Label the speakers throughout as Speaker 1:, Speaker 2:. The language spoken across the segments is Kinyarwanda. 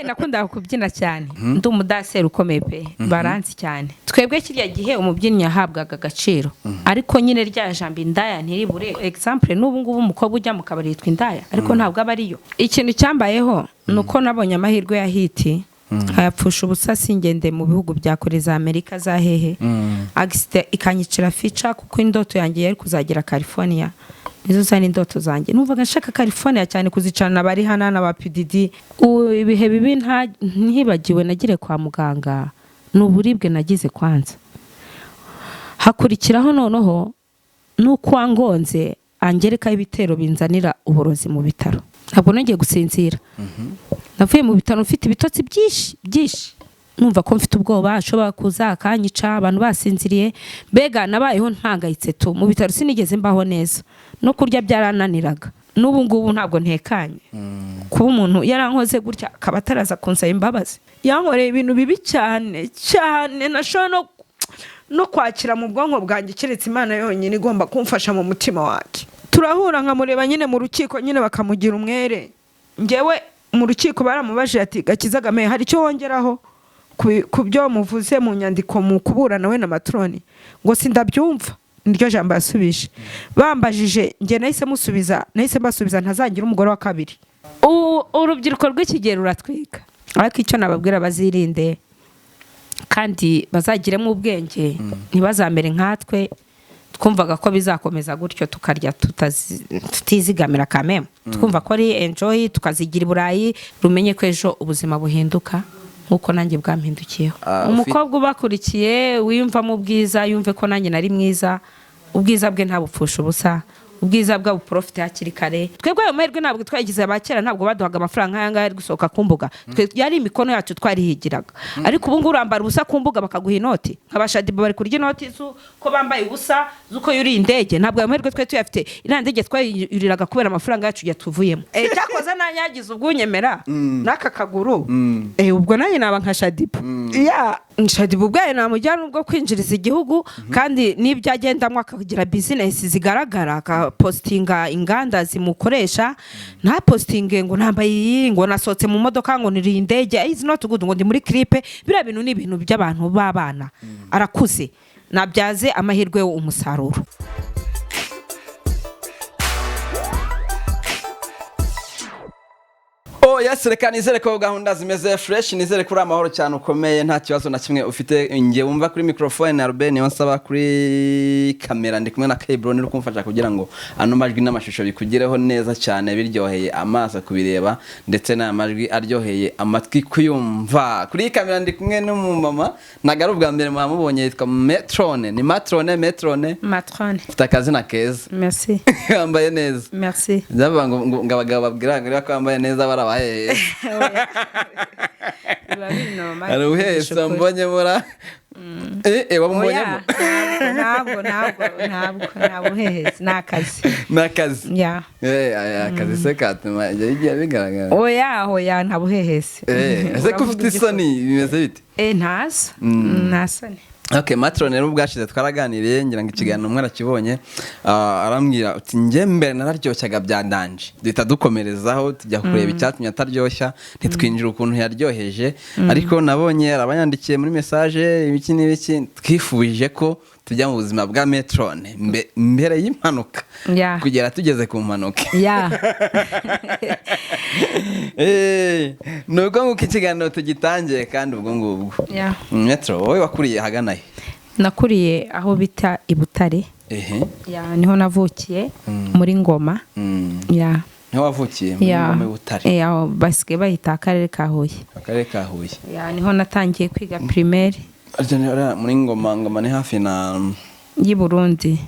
Speaker 1: nakundaga kubyina cyane ndi umudaseri ukomeye pe baranzi cyane twebwe kirya gihe umubyinnyi yahabwaga agaciro ariko nyine rya jambo indaya ntiribure example n'ubu ngubu umukobwa ujya mu kabari yitwa indaya ariko ntabwo aba ariyo ikintu cyambayeho nuko nabonye amahirwe ya hiti hayapfusha ubusa singende mu bihugu bya kure za Amerika za hehe agiste ikanyicira feature kuko indoto yanjye yari kuzagira Calfonia izo zani indoto zanjye numvaga nshaka Calfonia cyane kuzicana bari hana na ba PDD ibihe bibi ntibagiwe nagire kwa muganga n'uburibwe nagize kwanza hakurikiraho noneho nuko wangonze angereka ibitero binzanira uburozi mu bitaro ntabwo nagiye gusinzira navuye mu bitaro mfite ibitotsi byinshi numva ko mfite ubwoba ashobora kuza akanyica abantu basinziriye bega nabayeho ntangayitse tu mu bitaro sinigeze mbaho neza no kurya byarananiraga n'ubu ngubu ntabwo ntekanye kuba umuntu yarankoze gutya akaba ataraza kunsaba imbabazi yankoreye ibintu bibi cyane nashobora no kwakira mu bwonko bwanjye keretse Imana yonyine igomba kumfasha mu mutima wake turahura nkamureba nyine mu rukiko nyine bakamugira umwere ngewe mu rukiko baramubaje ati Gakiza Game hari cyo wongeraho kubyo muvuze mu nyandiko mu kuburana we na matroni ngo sindabyumva niryo jambo yasubije bambajije nge nahise mbasubiza ntazangira umugore wa kabiri urubyiruko rw'ikigero uratwika ariko icyo nababwira bazirinde kandi bazagiremo ubwenge ntibazamere nkatwe twumvaga ko bizakomeza gutyo tukarya tutizigamira kameme twumva ko ari enjoy tukazigira Burayi rumenye ko ejo ubuzima buhinduka nkuko nanjye bwampindukiyeho umukobwa ubakurikiye wiyumva mu bwiza yumve ko nanjye nari mwiza ubwiza bwe ntabupfusha ubusa ubwiza bwa buprofite hakiri kare twebwe ayo mahirwe ntabwo twagize abakera ntabwo baduhaga amafaranga nk'ayanga ari gusohoka ku mbuga yari imikono yacu twarihigiraga ariko ubu ngubu urambara ubusa ku mbuga bakaguha inoti nk'abashadiba bari kurya inoti ko bambaye ubusa zuko yuri indege ntabwo ayo mahirwe twe tuyafite iriya ndege twayuriraga kubera amafaranga yacu yatuvuyemo cyakoze nanyagize ubwunyemera n'aka kaguru ubwo nanjye naba nka shadiba shadiba ubwayo namujyana ubwo kwinjiriza igihugu kandi n'ibyo agendamo akagira business zigaragara postinga inganda zimukoresha nta postinge ngo nambaye ngo nasohotse mu modoka ngo niri indege is not good ngo ndi muri clip bira bintu ni ibintu by'abantu babana arakuze nabyaze amahirwe umusaruro
Speaker 2: yasireka nizere ko gahunda zimeze fresh nizere kuri amahoro cyane ukomeye nta kibazo na kimwe ufite ngiye wumva kuri microphone na Ruben yonsaba kuri kamera ndi kumwe na Kebron uri kumfasha kugira ngo ano majwi n'amashusho bikugireho neza cyane biryoheye amaso kubireba ndetse n'amajwi aryoheye amatwi kuyumva kuri kamera ndi kumwe n'umumama nagara ubwa mbere mwamubonye yitwa Metrone ni Matrone ufite akazi na keza
Speaker 1: merci
Speaker 2: yambaye neza
Speaker 1: merci
Speaker 2: ndaba ngo abagabo babwira ko yambaye neza barabaye aruhese mbonye mura wamubonyemo
Speaker 1: ntabwo heheze
Speaker 2: nakazi akazi se katuma yagiye bigaragara
Speaker 1: oya ntabwo heheze
Speaker 2: ese ko ufite isoni bimeze bite
Speaker 1: nta soni
Speaker 2: Okay, Matrone rero ubwashize twaraganiriye ngira ngo ikiganiro mwarakibonye arambwira uti nge mbere nararyoshyaga byandanje duhita dukomerezaho tujya kureba icyatumye ataryoshya ntitwinjira ukuntu yaryoheje ariko nabonye arabanyandikiye muri message ibiki n'ibiki twifuje ko tujya mu buzima bwa Metrone mbere y'impanuka kugera tugeze ku mpanuka nuko nguko ikiganiro tugitangiye kandi ubwo ngubwo Metro wowe wakuriye hagana he
Speaker 1: nakuriye aho bita Ibutare niho navukiye muri Ngoma
Speaker 2: niho wavukiye muri Ngoma Ibutare
Speaker 1: aho basike bahita akarere ka Huye niho natangiye kwiga primaire
Speaker 2: muri Ngoma ni hafi na
Speaker 1: y'Iburundi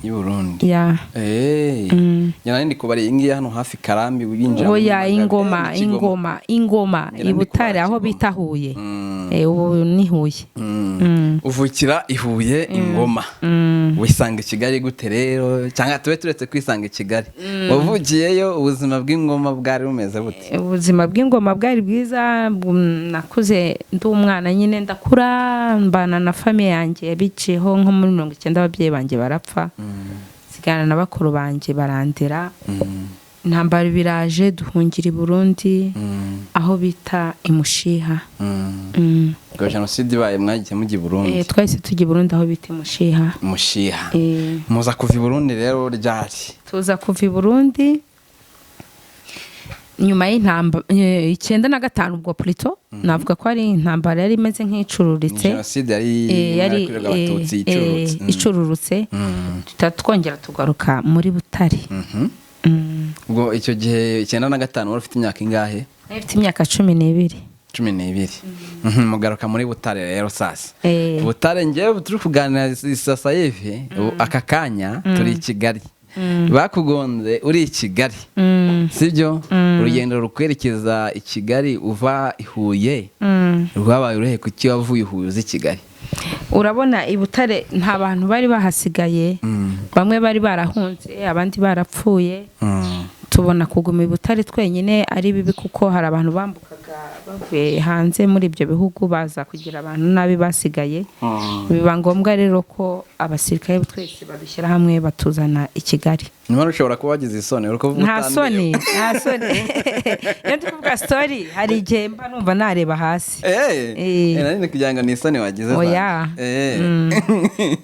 Speaker 2: yana ndi kubari ingiye hano hafi Karambi winjira
Speaker 1: oya ingoma Ibutare aho bita Huye ubu ni Huye
Speaker 2: uvukira ihuye Ingoma wisanga Kigali gute rero cyangwa tube turetse kwisanga Kigali wavugiyeyo ubuzima bw'Ingoma bwari bumeze bute
Speaker 1: ubuzima bw'Ingoma bwari bwiza nakuze ndi umwana nyine ndakura mbana na famille yanjye biciyeho nko muri 90 ababyeyi banjye barapfa sigana na bakuru banjye barandera intambara biraje duhungira i Burundi aho bita imushiha
Speaker 2: ngo jenoside ibaye mwagiye mujya i Burundi
Speaker 1: twahise tujya i Burundi aho bita imushiha
Speaker 2: muza kuva i Burundi rero ryari
Speaker 1: tuza kuva i Burundi nyuma y'intambara 95 ubwo plutôt navuga ko ari intambara yari imeze nk'icururitse
Speaker 2: jenoside yari abatutsi
Speaker 1: icururutse twongera tugaruka muri Butare
Speaker 2: ubwo icyo gihe 95 wari ufite imyaka ingahe
Speaker 1: Mfite imyaka 12
Speaker 2: mugaruka muri Butare rero sasa Butare ngewe turi kuganira sasa yewe aka kanya turi i Kigali bakugonze uri i Kigali sibyo urugendo rukwerekeza i Kigali uva i Huye rwabaye urehe kuki wavuye i Huye uzi Kigali
Speaker 1: urabona i Butare nta bantu bari bahasigaye bamwe bari barahunze abandi barapfuye tubona kuguma i Butare twenyine ari bibi kuko hari abantu bambukaga bavuye hanze muri ibyo bihugu baza kugira abantu nabi basigaye biba ngombwa rero ko abasirikare twese badushyira hamwe batuzana i Kigali
Speaker 2: niba ushobora kuba wagize isoni
Speaker 1: nta soni iyo ndi kuvuga story hari igihe mba numva nareba hasi
Speaker 2: nari kugira ngo ni isoni wagize
Speaker 1: oya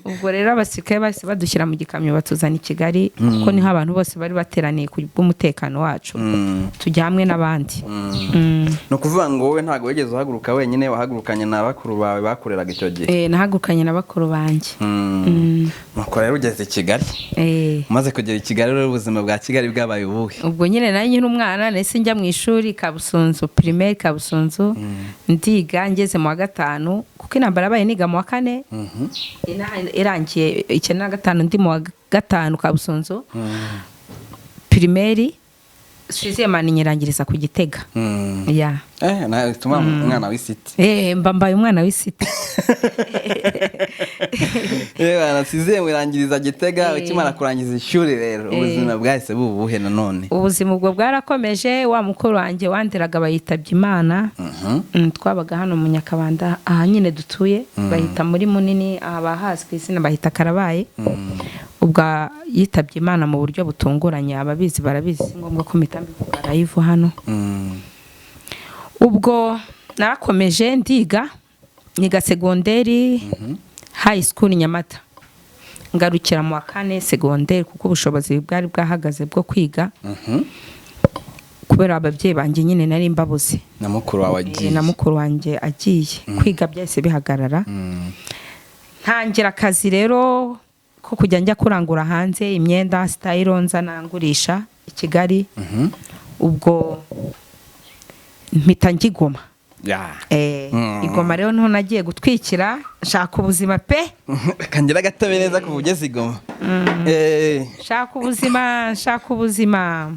Speaker 1: ubwo rero abasirikare bose badushyira mu gikamyo batuzana i Kigali kuko niho abantu bose bari bateraniye ku bw'umutekano wacu tujya hamwe n'abandi
Speaker 2: no kuvuga ngo wowe ntago wigeze uhaguruka wenyine wahagurukanye na bakuru bawe bakoreraga icyo gihe
Speaker 1: nahagurukanye na bakuru banjye
Speaker 2: nuko rero ugeze i Kigali maze kugera i Kigali rero ubuzima bwa Kigali bwabaye ubuhe
Speaker 1: ubwo nyine nari nyine umwana nese njya mu ishuri Kabusunzu primaire Kabusunzu ndiga ngeze mu wa 5 kuko intambara yabaye niga mu wa 4 irangiye 95 ndi mu wa 5 Kabusunzu primaire siziye mani nyirangiriza ku Gitega
Speaker 2: na tuma umwana w'isiti
Speaker 1: mbambaye umwana w'isiti
Speaker 2: siziye mwirangiriza Gitega ukimara kurangiza ishuri rero ubuzima bwahise bubuhe nanone
Speaker 1: ubuzima ubwo bwarakomeje wa mukuru wanjye wanderaga bayitabye Imana twabaga hano mu Nyakabanda aha nyine dutuye bahita muri Munini abahazwe izina bahita Karabaye ubwo yitabye Imana mu buryo butunguranye ababizi barabizi ngombwa ko mitambi live hano ubwo narakomeje ndiga niga segonderi high school Nyamata ngarukira mu wa 4 segonderi kuko ubushobozi bwari bwahagaze bwo kwiga kubera ababyeyi banjye nyine nari mbabuze
Speaker 2: na mukuru
Speaker 1: wanjye agiye kwiga byahise bihagarara ntangira akazi rero ko kujya njya kurangura hanze imyenda style nza nangurisha i Kigali ubwo mpita ngigoma igoma rero nto nagiye gutwikira nshaka ubuzima pe
Speaker 2: kangira gatabereza kuvugeza igoma
Speaker 1: nshaka ubuzima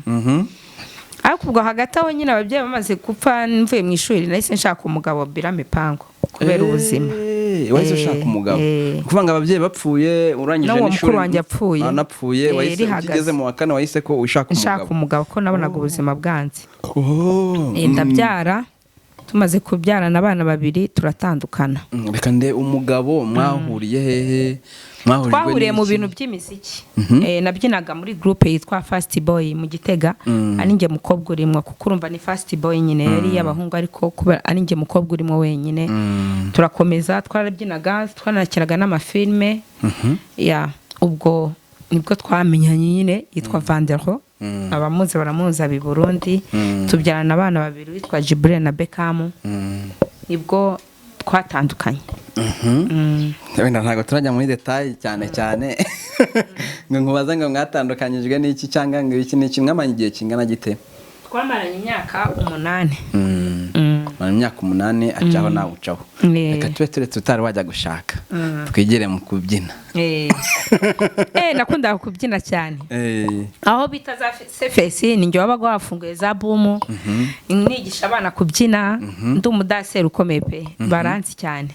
Speaker 1: ariko ubwo hagati aho nyine ababyeyi bamaze gupfa mvuye mu ishuri nahise nshaka umugabo bira mipango kubera ubuzima
Speaker 2: wahise ushaka umugabo kuvanga ababyeyi bapfuye urangije
Speaker 1: n'ishuri mukuru wanjye apfuye
Speaker 2: anapfuye wahise ugeze mu wa 4 wahise ko ushaka
Speaker 1: umugabo ko nabonaga ubuzima bwanze ndabyara tumaze kubyarana abana 2 turatandukana
Speaker 2: reka nde umugabo mwahuriye hehe
Speaker 1: twahuriye mu bintu by'imiziki nabyinaga muri groupe yitwa Fast Boy mu Gitega ari nge mukobwa urimo kuko urumva ni Fast Boy nyine yari y'abahungu ariko kuba ari nge mukobwa urimo wenyine turakomeza twarabyinaga twanakiraga n'amafilme ubwo nibwo twamenyanye nyine yitwa Vandero abamuzi baramuza bi Burundi tubyarana abana 2 witwa Jibril na Beckham nibwo twatandukanye
Speaker 2: wenda ntago turajya muri detail cyane ngo nkubaza ngo mwatandukanyijwe n'iki cyangwa ngo iki n'iki mwamanye igihe kingana gite
Speaker 1: twamaranye imyaka 8
Speaker 2: imyaka 8 acaho nawe ucaho reka tube tutari wajya gushaka twigire mu kubyina
Speaker 1: nakundaga kubyina cyane aho bita za sefesi ninjye wabaga wafunguye za bumu nigisha abana kubyina ndi umudaseri ukomeye pe baranzi cyane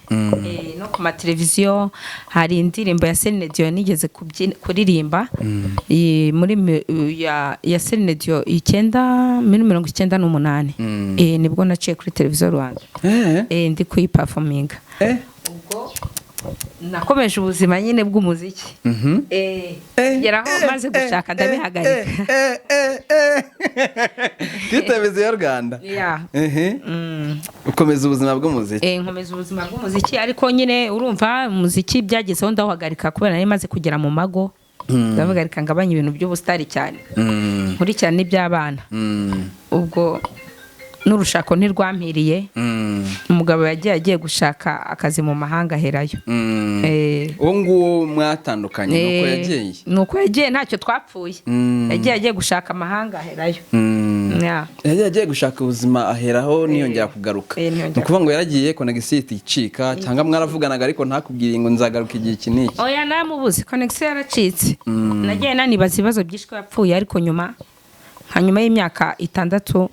Speaker 1: no ku mateleviziyo hari indirimbo ya Cyane nigeze kuririmba muri ya Cyane 1998 nibwo naciye kuri televiziyo Rwanda ndi kuyiperforminga ubwo nakomeje ubuzima nyine bw'umuziki ngeraho maze gushaka ndabihagarika
Speaker 2: twitebeziyo Rwanda ukomeza ubuzima bw'umuziki
Speaker 1: nkomeza ubuzima bw'umuziki ariko nyine urumva umuziki byagezeho ndawuhagarika kubera nari maze kugera mu mago ndavugarika ngabanya ibintu by'ubustari cyane nkurikirana n'iby'abana ubwo n'urushako ntirwampiriye umugabo agiye gushaka akazi mu mahanga aherayo
Speaker 2: uwo nguwo mwatandukanye
Speaker 1: nuko yagiye ntacyo twapfuye agiye gushaka amahanga aherayo
Speaker 2: yagiye gushaka ubuzima aheraho niyongera kugaruka ni ukuvuga ngo yaragiye connection icika cyangwa mwaravuganaga ariko ntakubwire ngo nzagaruka igihe iki n'iki
Speaker 1: oya namubuze connection yaracitse nagiye nanibaza ibibazo byinshi ko yapfuye ariko hanyuma y'imyaka 6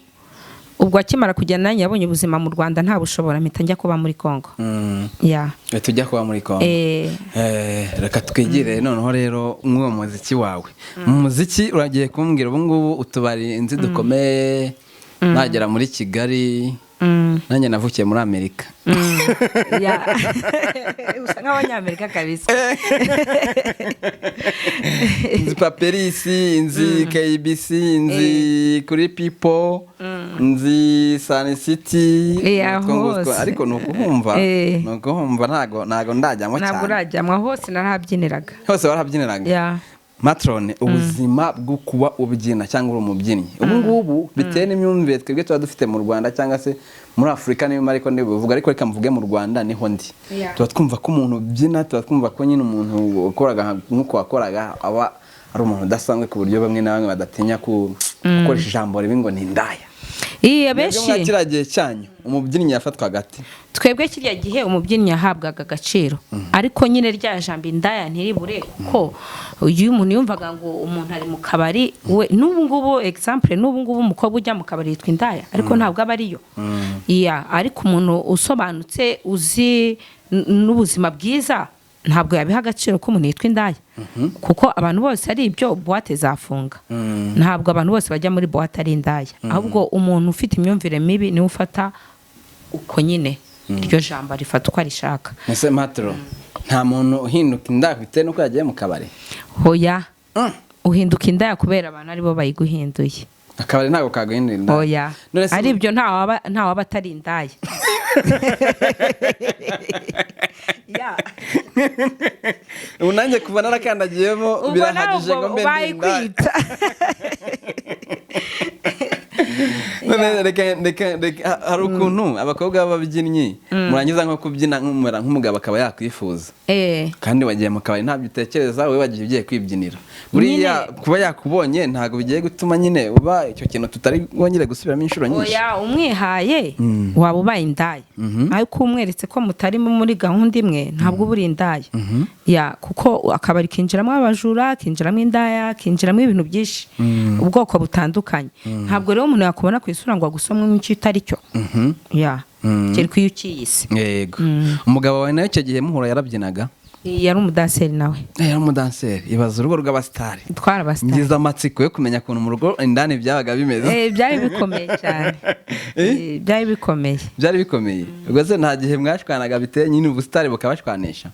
Speaker 1: ubwo akimara kugenda nanjye yabonye ubuzima mu Rwanda nta bushobora mpita njya kuba muri Kongo
Speaker 2: tujya kuba muri Kongo reka twigire noneho rero umwe mu muziki wawe mu muziki uragiye kumbwira ubu ngubu utubari inzi dukomeye nagera muri Kigali nanjye navukiye muri Amerika
Speaker 1: usa nk'abanyamerika kabisa
Speaker 2: inzi Paperisi inzi KBC inzi kuri People nzi Cyane City ariko nukuhumva ntago ndajyamo cyane
Speaker 1: ntabwo urajyamo hose narahabyiniraga
Speaker 2: hose warahabyiniraga Matrone ubuzima bwo kuba ubyina cyangwa uri umubyinnyi ubu ngubu bitewe n'imyumvire twebwe tuba dufite mu Rwanda cyangwa se muri Afrika niyo mariko ndibuvuga ariko reka mvuge mu Rwanda niho ndi tuba twumva ko umuntu ubyina tuba twumva ko nyine umuntu ukoraga nkuko wakoraga aba ari umuntu udasanzwe ku buryo bamwe na bamwe badatinya gukoresha ijambo ribi ngo ni indaya
Speaker 1: benshi
Speaker 2: kiragiye cyanyu umubyinnyi yafatwa gati
Speaker 1: twebwe kirya gihe umubyinnyi yahabwaga agaciro ariko nyine rya jambo indaya ntiribure ko uyu umuntu yumvaga ngo umuntu ari mu kabari we n'ubu ngubu example n'ubu ngubu umukobwa ujya mu kabari yitwa indaya ariko ntabwo aba ariyo ariko umuntu usobanutse uzi n'ubuzima bwiza ntabwo yabiha agaciro ko umuntu yitwa indaya kuko abantu bose ari ibyo boîte zafunga ntabwo abantu bose bajya muri boîte ari indaya ahubwo umuntu ufite imyumvire mibi niwe ufata uko nyine iryo jambo rifata uko arishaka
Speaker 2: ese Matro nta muntu uhinduka indaya bitewe nuko yagiye mu kabari
Speaker 1: hoya uhinduka indaya kubera abantu aribo bayiguhinduye
Speaker 2: akabari ntabwo kaguhindura indaya
Speaker 1: hoya ari ibyo nta waba atari indaya
Speaker 2: ubu nanjye kuva narakandagiyemo birahagije ngo mbe
Speaker 1: bayikwita
Speaker 2: hari ukuntu abakobwa b'ababyinnyi murangiza nko kubyina nk'umugabo akaba yakwifuza kandi wagiye mu kabari ntabyo utekereza wowe wagiye ugiye kwibyinira buriya kuba yakubonye ntabwo bigiye gutuma nyine uba icyo kintu tutari wongere gusubiramo inshuro nyinshi
Speaker 1: umwihaye waba ubaye indaya ariko umweretse ko mutari muri gahunda imwe ntabwo uba uri indaya kuko akabari kinjiramo abajura kinjiramo indaya kinjiramo ibintu byinshi ubwoko butandukanye ntabwo rero umuntu yakubona ku isura ngo agusomwe n'icyo utari cyo kereka iyo ukiyise
Speaker 2: yego umugabo wawe nawe icyo gihe muhura yarabyinaga
Speaker 1: yari umudanseri nawe
Speaker 2: yari umudanseri ibaza urugo rw'abasitari ngize amatsiko yo kumenya ukuntu mu rugo indani byabaga bimeze
Speaker 1: byari bikomeye cyane byari bikomeye
Speaker 2: ubwo se nta gihe mwashwanaga biteye nyine ubusitari bukabashwanisha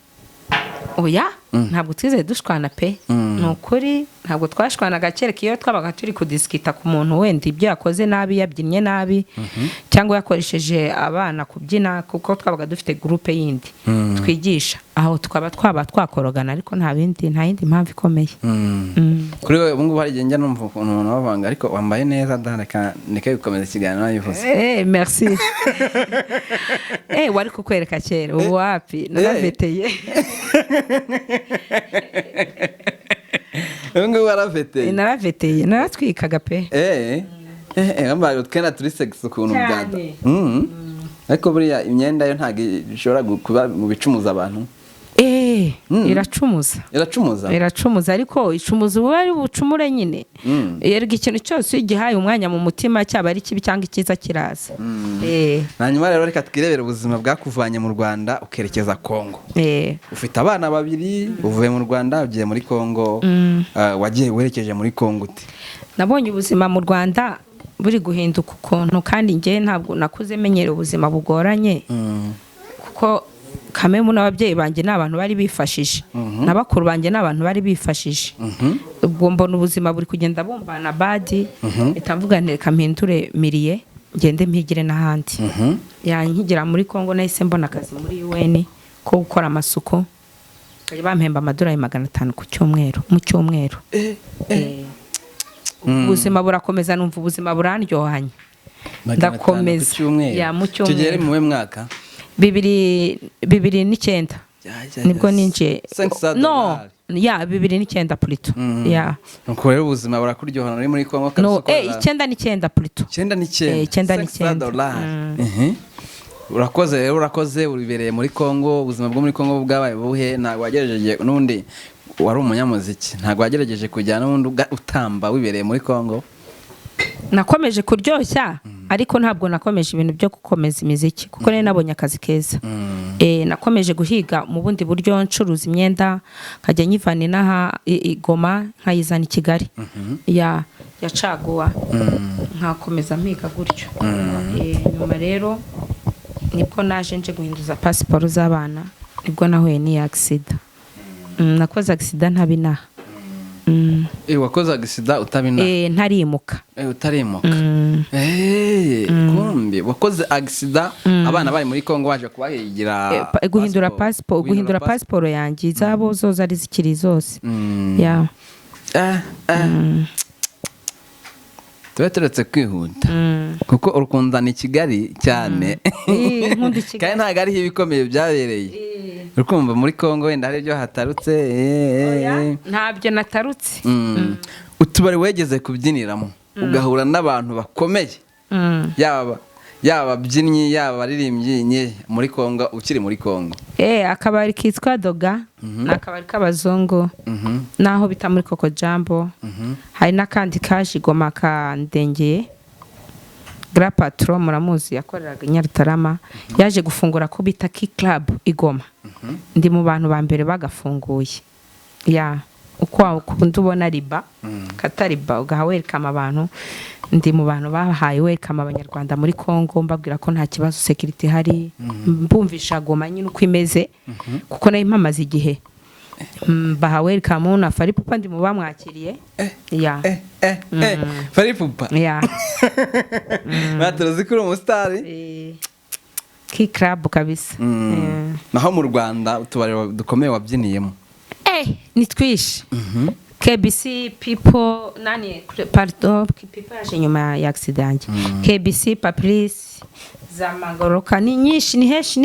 Speaker 1: oya ntabwo twizeye dushwana pe ni ukuri ntabwo twashwanaga kereka iyo twabaga turi kudisikita ku muntu wenda ibyo yakoze nabi yabyinnye nabi cyangwa yakoresheje abana kubyina kuko twabaga dufite groupe yindi twigisha aho twaba twakorogana ariko nta yindi mpamvu ikomeye
Speaker 2: kuri wowe ubu ngubu hari igihe njya numva ukuntu umuntu bavanga ariko wambaye neza ndeka gukomeza ikiganiro nabivuze
Speaker 1: merci wari kukwereka kera ubu wapi naraveteye
Speaker 2: ngubu waraveteye
Speaker 1: naraveteye naratwikaga pe
Speaker 2: wambaye twenda turi sex ukuntu byanda ariko buriya imyenda yo ntabwo ishobora kuba mu bicumuza abantu
Speaker 1: iracumuza ariko icumuza ubu ari bucumure nyine yerega ikintu cyose ugihaye umwanya mu mutima cyaba ari kibi cyangwa icyiza kiraza
Speaker 2: hanyuma rero reka twirebere ubuzima bwakuvanye mu Rwanda ukerekeza Kongo ufite abana 2 uvuye mu Rwanda ugiye muri Kongo wagiye werekeje muri Kongo ute
Speaker 1: nabonye ubuzima mu Rwanda buri guhinduka ukuntu kandi nge ntabwo nakuze menyera ubuzima bugoranye kuko kamemu n'ababyeyi banjye n'abantu bari bifashije n'abakuru banjye n'abantu bari bifashije ubwo mbona ubuzima buri kugenda bumbana badi itamvuga ntereka mpindure miriye ngende mpigire n'ahandi yankigira muri Kongo nahise mbona akazi muri UN ko gukora amasuku bampemba amadolari 500 ku cyumweru mu cyumweru ubuzima burakomeza numva ubuzima burandyohanye ndakomeza
Speaker 2: ya mu cyumweru tugere mu mwaka
Speaker 1: 2009 nibwo ninje no ya 2009 plutôt ya
Speaker 2: nuko rero ubuzima burakuryohana uri muri Kongo
Speaker 1: no 9 plutôt
Speaker 2: 9 urakoze uribereye muri Kongo ubuzima bwo muri Kongo bwabaye buhe ntago wagerageje nundi wari umunyamuziki ntago wagerageje kujyana n'undi utamba wibereye muri Kongo
Speaker 1: nakomeje kuryoshya ariko ntabwo nakomeje ibintu byo gukomeza imiziki kuko nari nabonye akazi keza nakomeje guhiga mu bundi buryo ncuruza imyenda nkajya nyivana inaha igoma nkayizana i Kigali yacaguwa nkakomeza mpiga gutyo nyuma rero nibwo naje nje guhinduza passport z'abana nibwo nahuye ni accident nakoze accident ntabinaha
Speaker 2: wakoze accident utabinaha
Speaker 1: ntarimuka
Speaker 2: utarimuka kumbi wakoze accident abana bari muri Kongo waje kubahigira
Speaker 1: guhindura passport yanjye zabo zo zari zikiri zose
Speaker 2: tubateretse kwihuta kuko urukundana i Kigali cyane kandi ntago ariho ibikomeye byabereye urukumva muri Kongo wenda hari ibyo hatarutse
Speaker 1: ntabyo natarutse
Speaker 2: utubari wegeze kubyiniramo ugahura n'abantu bakomeye yaba ababyinnyi yaba abaririmbyi muri Kongo ukiri muri Kongo
Speaker 1: akabari kitwa Doga n'akabari k'abazungu naho bita muri Koko Jambo hari n'akandi kaje Goma kandengeye Grand Patron muramuzi yakoreraga Nyarutarama yaje gufungura ko bita Key Club igoma ndi mu bantu ba mbere bagafunguye uko ndubona riba katariba ugahawerkama abantu ndi mu bantu bahaye welcome abanyarwanda muri Kongo mbabwira ko nta kibazo security hari mbumvisha Goma nyine uko imeze kuko nayo impamaze igihe baha welcome na Faripupa ndi mu bamwakiriye
Speaker 2: Faripupa baturuzi kuri umustar
Speaker 1: Key Club kabisa
Speaker 2: naho mu Rwanda utubari dukomeye wabyiniyemo
Speaker 1: ni twish KBC people nani pardon people yaje nyuma ya accident KBC Papris za Magoroka ni nyinshi ni heshi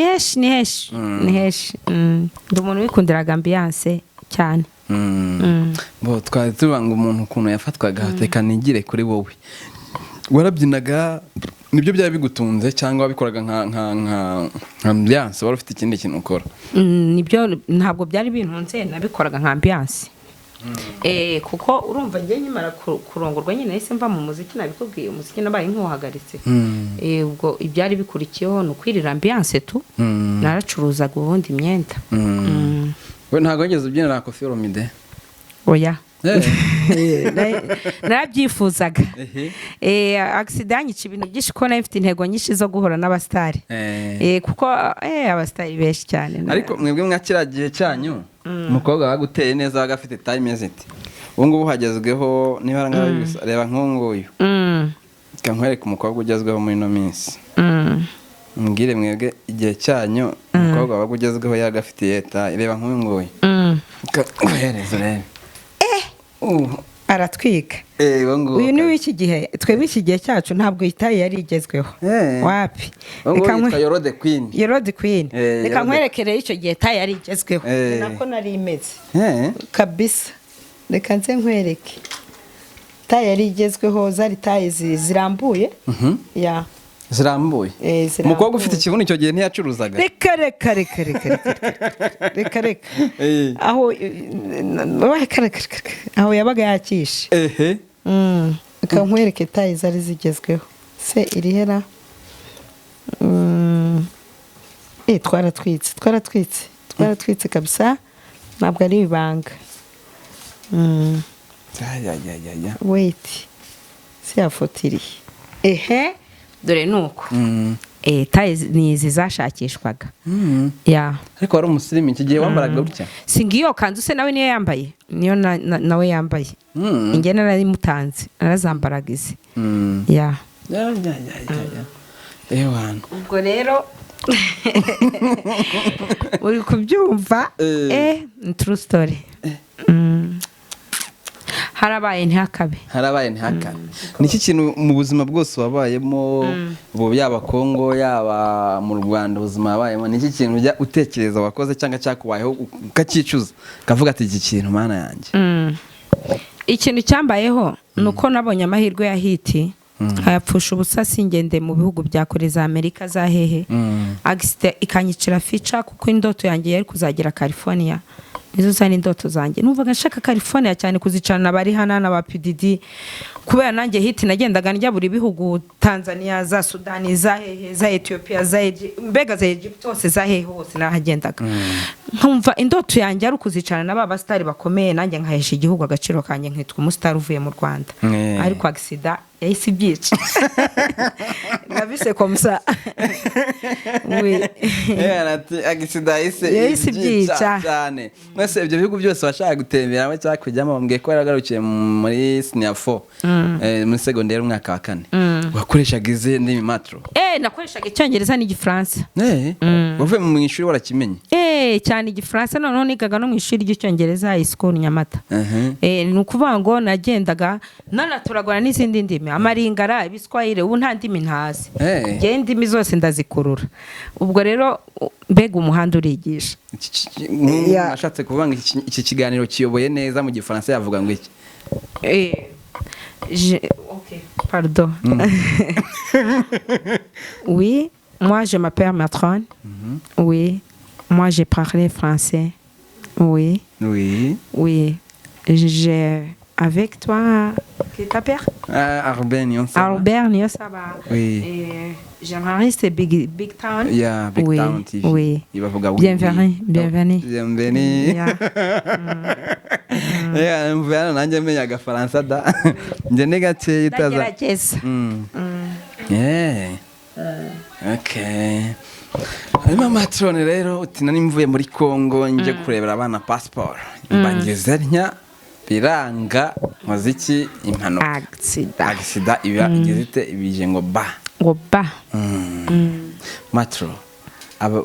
Speaker 1: ndumuntu wikundiraga ambiance cyane
Speaker 2: bo twari tubanga umuntu kuno yafatwaga hateka nigire kuri wowe warabyinaga nibyo byari bigutunze cyangwa wabikoraga nka ambiance wari ufite ikindi kintu ukora
Speaker 1: nibyo ntabwo byari bintunze nabikoraga nka ambiance kuko urumva ngiye nyimara kurongorwa nyine nahise mva mu muziki nabikubwiye umuziki nabaye nk'uhagaritse ubwo ibyari bikurikiyeho no kwirira ambiance tu naracuruzaga ubundi imyenda
Speaker 2: we ntago wigeze ubyinira Koffi Olomide
Speaker 1: oya narabyifuzaga accident yica ibintu byinshi ko nayo mfite intego nyinshi zo guhura n'abastari kuko abastari beshi cyane
Speaker 2: ariko mwebwe mwakiragiye cyanyu umukobwa baguteye neza bagafite time ziti ubu ngubu hagezweho niba reba nk'unguyu kankwereka umukobwa ugezweho muri no minsi mbwire mwebwe igihe cyanyu umukobwa bagugezweho yagafitiye reba nk'unguyu kahereza rebe
Speaker 1: aratwika uyu ni w'iki gihe twebwe iki gihe cyacu ntabwo itaye yari igezweho wapi
Speaker 2: Yorode Queen
Speaker 1: reka nkwerekere icyo gihe itaye yari igezweho nako nari imeze kabisa reka nze nkwereke taye yari igezweho zari taye zirambuye
Speaker 2: zirambuye umukobwa ufite ikibuno icyo gihe ntiyacuruzaga
Speaker 1: reka aho yabaga yakishe reka nkwereke taye zari zigezweho se irihera twaratwitse kabisa ntabwo ari ibanga wait si yafotiriye dore nuko taye ni izi zashakishwaga ya
Speaker 2: ariko wari umusirimu iki gihe wambaraga gutya
Speaker 1: singiyo kanzu se nawe niyo yambaye niyo nawe yambaye inge nari mutanze narazambaraga izi ya
Speaker 2: ewana
Speaker 1: ubwo rero uri kubyumva true story harabaye ntihakabe
Speaker 2: niki kintu mu buzima bwose wabayemo bo yaba Kongo yaba mu Rwanda ubuzima wabayemo niki kintu ujya utekereza wakoze cyangwa cyakubayeho ukakicuza kavuga ati iki kintu mana yanjye
Speaker 1: ikintu cyambayeho nuko nabonye amahirwe ya hiti hayapfusha ubusa singende mu bihugu bya kure za Amerika za hehe accident ikanyicira fica kuko indoto yanjye yari kuzagira Calfonia nizo zani indoto zanjye numvaga nshaka Calfonia cyane kuzicana bari hana na PDD kubera nanjye hiti nagendaga njya buri bihugu Tanzania za Sudani za hehe za Ethiopia za mbega za Egypt hose za hehe hose nahagendaga nkumva indoto yanjye ari kuzicana na baba star bakomeye nanjye nkahesha igihugu agaciro kanje nkitwa umustar uvuye mu Rwanda ariko accident yahise ibyica nabise komsa oui
Speaker 2: accident yahise ibyica cyane mwese ibyo bihugu byose washaka gutemberamo cyangwa kujyamo bambwiye ko yaragarukiye muri Senior muri secondaire umwaka wa 4 wakoreshaga ize ndimi matro
Speaker 1: nakoreshaga icyongereza n'igifaransa
Speaker 2: wavuye mu ishuri warakimenye
Speaker 1: cyane igifaransa none nigaga no mu ishuri ry'icyongereza iskuru Nyamata ni ukuvuga ngo nagendaga nanaturagwana n'izindi ndimi amaringara ibiswahili ubu nta ndimi ntazi nge ndimi zose ndazikurura ubwo rero mbega umuhanda urigisha
Speaker 2: nashatse kuvanga iki kiganiro kiyoboye neza mu gifaransa yavuga ngo iki
Speaker 1: ok pardon oui moi je m'appelle Matron oui moi j'ai parlé français oui j'ai avec toi qui t'appelle
Speaker 2: Albert
Speaker 1: Niosaba j'aimerais c'est BigTown
Speaker 2: BigTown TV
Speaker 1: oui bienvenue
Speaker 2: mvana nanjye menya agafaransa da nje negake itaza okay hanyuma Matron rero uti nari mvuye muri Kongo nje kurebera abana passport mbangeze ntya biranga muziki impanuka accident iba igezite ibije ngo ba Matron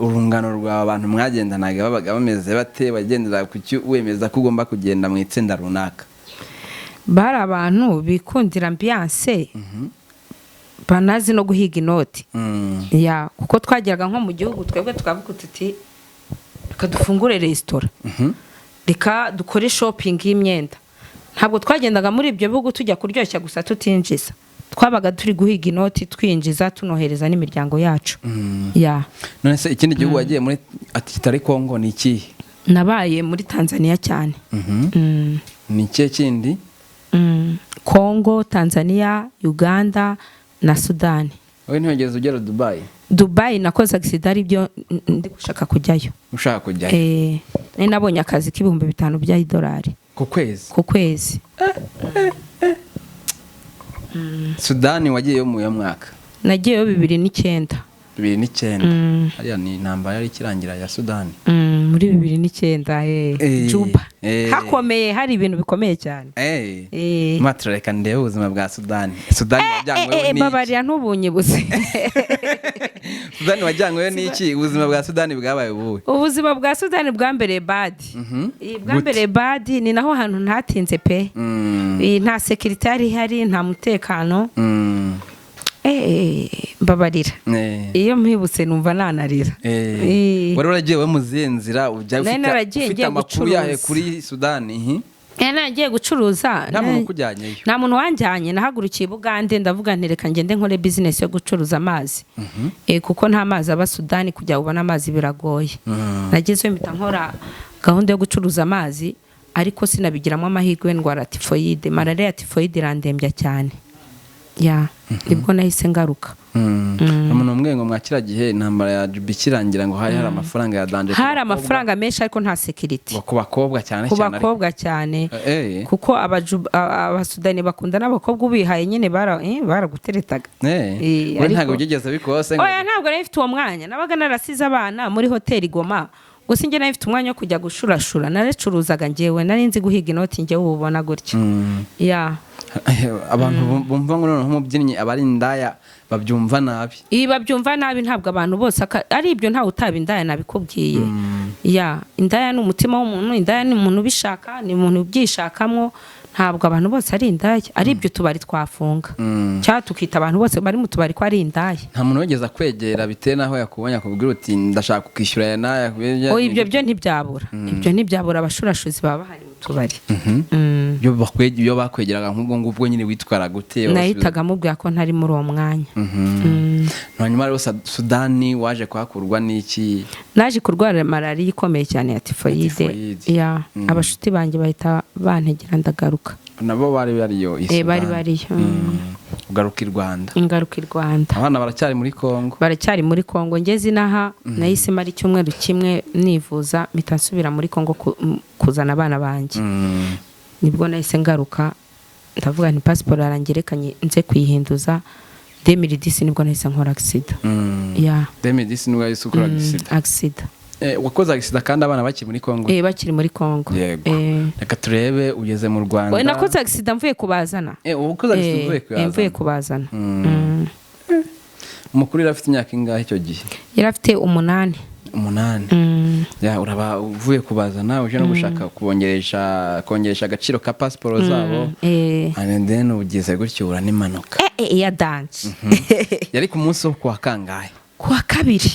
Speaker 2: urungano rwa abantu mwagendanaga babaga bameze bate bagendera ku cyo wemeza ko ugomba kugenda mu itsinda runaka
Speaker 1: bari abantu bikundira ambiance banazi no guhiga inoti ya kuko twagiraga nko mu gihugu twebwe tukavuga tuti kadufungure restaurant reka dukore shopping y'imyenda ntabwo twagendaga muri ibyo bihugu tujya kuryoshya gusa tutinjiza twabaga turi guhiga inoti twinjiza tunohereza n'imiryango yacu ya
Speaker 2: none se ikindi gihugu wagiye muri atitari Kongo ni iki
Speaker 1: nabaye muri Tanzania cyane
Speaker 2: ni iki kindi
Speaker 1: Kongo Tanzania Uganda na Sudani
Speaker 2: wowe ntihogeze ugera
Speaker 1: Dubai nakoze accident ari byo ndi gushaka kujyayo
Speaker 2: ushaka kujyayo
Speaker 1: nabonye akazi k'ibihumbi 5 by'idolari
Speaker 2: ku kwezi Sudani wagiyeyo mu mwaka
Speaker 1: nagiyeyo 2009
Speaker 2: hariya ni intambara yari kirangira ya Sudani
Speaker 1: muri 2009 Juba hakomeye hari ibintu bikomeye cyane
Speaker 2: Matro reka ndebe ubuzima bwa Sudani wajyanyweho ni
Speaker 1: babarira ntubunyibuze
Speaker 2: Sudani wajyanyweho ni iki ubuzima bwa Sudani bwabaye ubuhe
Speaker 1: ubuzima bwa Sudani bwambere bad ni naho hantu ntatinze pe nta security hari nta mutekano mbabarira iyo mpibutse numva nanarira
Speaker 2: wari uragiye mu zenzira ujya ufite amakuru yahe kuri Sudani
Speaker 1: nagiye gucuruza
Speaker 2: nta muntu kujyanyeyo
Speaker 1: nta muntu wanjyanye nahagurukiye Bugande ndavuga ntereka ngende nkore business yo gucuruza amazi kuko nta mazi aba Sudani kujya ubona amazi biragoye nagezeyo mpita nkora gahunda yo gucuruza amazi ariko sinabigiramo amahirwe ndwara typhoid malaria typhoid irandembya cyane ya nibwo nahise ngaruka.
Speaker 2: umuntu umwe ngo mwakira gihe intambara ya Jubi kirangira ngo hari amafaranga ya danje,
Speaker 1: hari amafaranga menshi ariko nta security
Speaker 2: ku bakobwa cyane
Speaker 1: ku bakobwa cyane kuko abasudani bakunda n'abakobwa ubihaye nyine baraguteretaga.
Speaker 2: Ntabwo byigeze bikose ngo
Speaker 1: oya ntabwo nari mfite uwo mwanya, nabaga narasize abana muri hoteli Goma, gusa njye nari mfite umwanya wo kujya gushurashura, naracuruzaga njyewe, nari nzi guhiga inoti njyewe ubona gutya. ya
Speaker 2: abantu bumva ngo noneho umubyinnyi abari indaya babyumva nabi.
Speaker 1: Babyumva nabi, ntabwo abantu bose ari ibyo, ntawe utaba indaya nabikubwiye. ya indaya ni umutima w'umuntu, indaya ni umuntu ubishaka, ni umuntu ubyishakamo, ntabwo abantu bose ari indaya, ari ibyo tubari twafunga cyangwa tukita abantu bose bari mu tubari ko ari indaya.
Speaker 2: Nta muntu wigeze kwegera bitewe naho yakubonye akubwira uti ndashaka kukishyura ya naya.
Speaker 1: Ibyo byo ntibyabura, ibyo ntibyabura, abashurashuzi baba bahari mu tubari.
Speaker 2: Iyo bakwegeraga nk'ubwo ngubwo nyine witwara gute?
Speaker 1: Nahitaga mubwira ko ntari muri uwo mwanya.
Speaker 2: Hanyuma rero Sudani waje kwakurwa n'iki?
Speaker 1: Naje kurwara malaria ikomeye cyane ya tifoyide. ya abashuti banjye bahita bantegera ndagaruka.
Speaker 2: Nabo bari bariyo
Speaker 1: Sudani. Bari bariyo.
Speaker 2: Ugaruka i Rwanda.
Speaker 1: Ingaruka i Rwanda.
Speaker 2: Abana baracyari muri Kongo.
Speaker 1: Baracyari muri Kongo, ngeze inaha nahise mara icyumweru kimwe nivuza, mpita nsubira muri Kongo kuzana abana banjye. Nibwo nahise ngaruka, ndavuga nti passport arangerekanye nze kuyihinduza. 2010 nibwo nahise nkora accident. ya
Speaker 2: 2010 nibwo yahise ukora
Speaker 1: accident.
Speaker 2: Wakoze accident kandi abana bakiri muri Kongo?
Speaker 1: Bakiri muri Kongo.
Speaker 2: Reka turebe ugeze mu Rwanda.
Speaker 1: Nakoze accident mvuye kubazana.
Speaker 2: Ukoze accident
Speaker 1: mvuye kubazana.
Speaker 2: Umukuru yari afite imyaka ingahe icyo gihe?
Speaker 1: Yari afite 8. Ya uraba uvuye kubazana uje no gushaka kongeresha agaciro ka passport zabo. And then ugeze gutyo ura n'impanuka. Ya dance.
Speaker 2: Yari ku munsi wo kwa kangahe?
Speaker 1: Kuwa kabiri.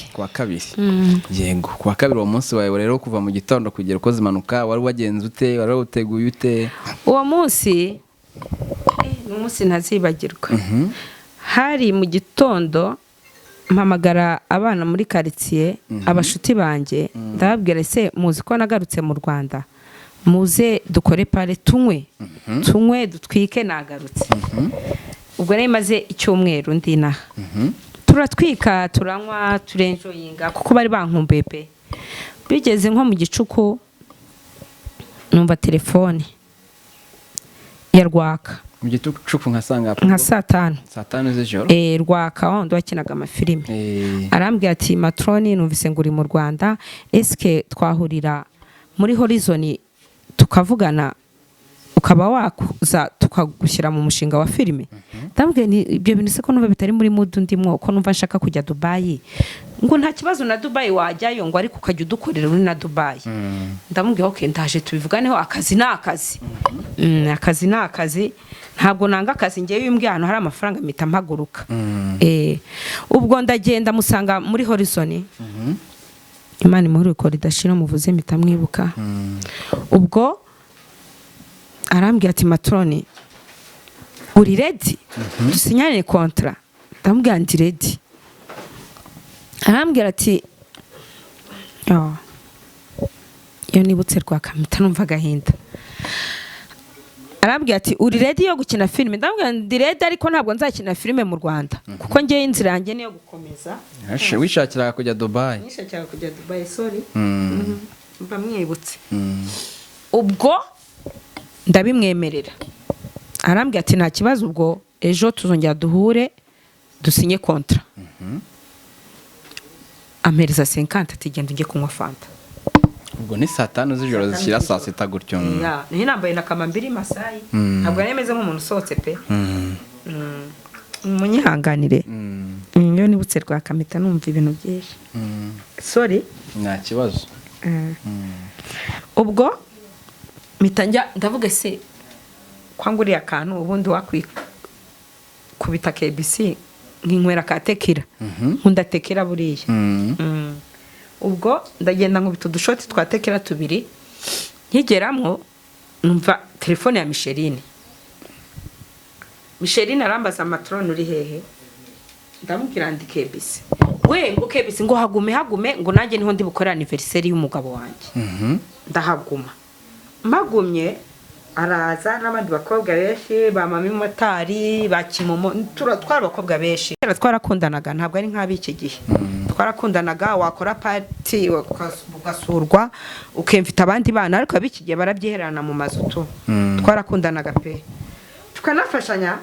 Speaker 2: Yego, kuwa kabiri uwo munsi wawe rero kuva mu gitondo kugera ukoze impanuka, wari wagenze ute? Wari uteguye ute?
Speaker 1: Uwo munsi n'umunsi ntazibagirwa. Hari mu gitondo mpamagara abana muri quartier, abashuti banjye, ndababwira se muzi ko nagarutse mu Rwanda, muze dukore pare tunywe dutwike nagarutse. Ubwo rero maze icyumweru ndinaha. Turatwika, turanywa, turenjoyinga kuko bari bankumbuye pe. Bigeze nko mu gicuku numva telefone yarwaka.
Speaker 2: Mu gicuku nka
Speaker 1: saa 5
Speaker 2: z'ijoro.
Speaker 1: Rwaka wandi wakinaga amafilime. Arambwira ati Matroni, numvise nguri mu Rwanda, eske twahurira muri Horizon tukavugana ukaba wakuza tukagushyira mu mushinga wa filime? Ndambwiye ni ibyo bintu se ko numva bitari muri mood ndimwo, ko numva nshaka kujya Dubai. Ngo nta kibazo na Dubai wajyayo, ngo ariko ukajya udukorera uri na Dubai. Ndamubwiye okay, ndaje tubivuganeho, akazi ni akazi. Akazi ni akazi, ntabwo nanga akazi ngiye wimbwiye hano hari amafaranga mpita mpaguruka. Ubwo ndagenda musanga muri Horizon. Imana muri ukora idashira muvuze mpita mwibuka. Ubwo arambwira ati Matroni, uri ready? Dusinyane contrat. Ndamubwira ndi ready. Arambwira ati iyo nibutse Rwakamita numva gahinda. Arambwira ati uri ready yo gukina filime? Ndamubwira ndi ready ariko ntabwo nzakina filime mu Rwanda kuko ngiye inzira yanjye niyo gukomeza.
Speaker 2: Wishakira kujya Dubai?
Speaker 1: Nishakira kujya Dubai, sorry. Mba mwibutse. Ubwo ndabimwemerera. Arambwira ati nta kibazo, ubwo ejo tuzongera duhure dusinye kontra. Ampereza 50 ati genda ujye kunywa fanta.
Speaker 2: Ubwo ni saa 5 z'ijoro zishyira saa 6 gutyo.
Speaker 1: Ni nambaye nakamambiri Masai. Ntabwo yaremeze nk'umuntu usohotse pe. Munyihanganire. Iyo nibutse Rwakamita numva ibintu byinshi. Sorry.
Speaker 2: Nta kibazo.
Speaker 1: Ubwo mitanja ndavuga se kwanguriye akantu ubundi kubita KBC nkinkwera ka tekira. Nkunda tekira buriya. Ubwo ndagenda nkubita udushoti twa tekira 2. Nkigeramwo numva telefone ya Micheline arambaza Matroni uri hehe? Ndamubwira ndi KBC. We ngo KBC ngo hagume ngo nanjye niho ndi bukora anniversaire y'umugabo wanjye. Ndahaguma. Magumye araza n'abandi bakobwa benshi ba mami motari ba kimomo twara bakobwa benshi twarakundanaga ntabwo ari nk'abiki gihe twarakundanaga wakora party ugasurwa ukemfita abandi bana ariko abiki gihe barabyiherana mu mazu tu twarakundanaga pe tukanafashanya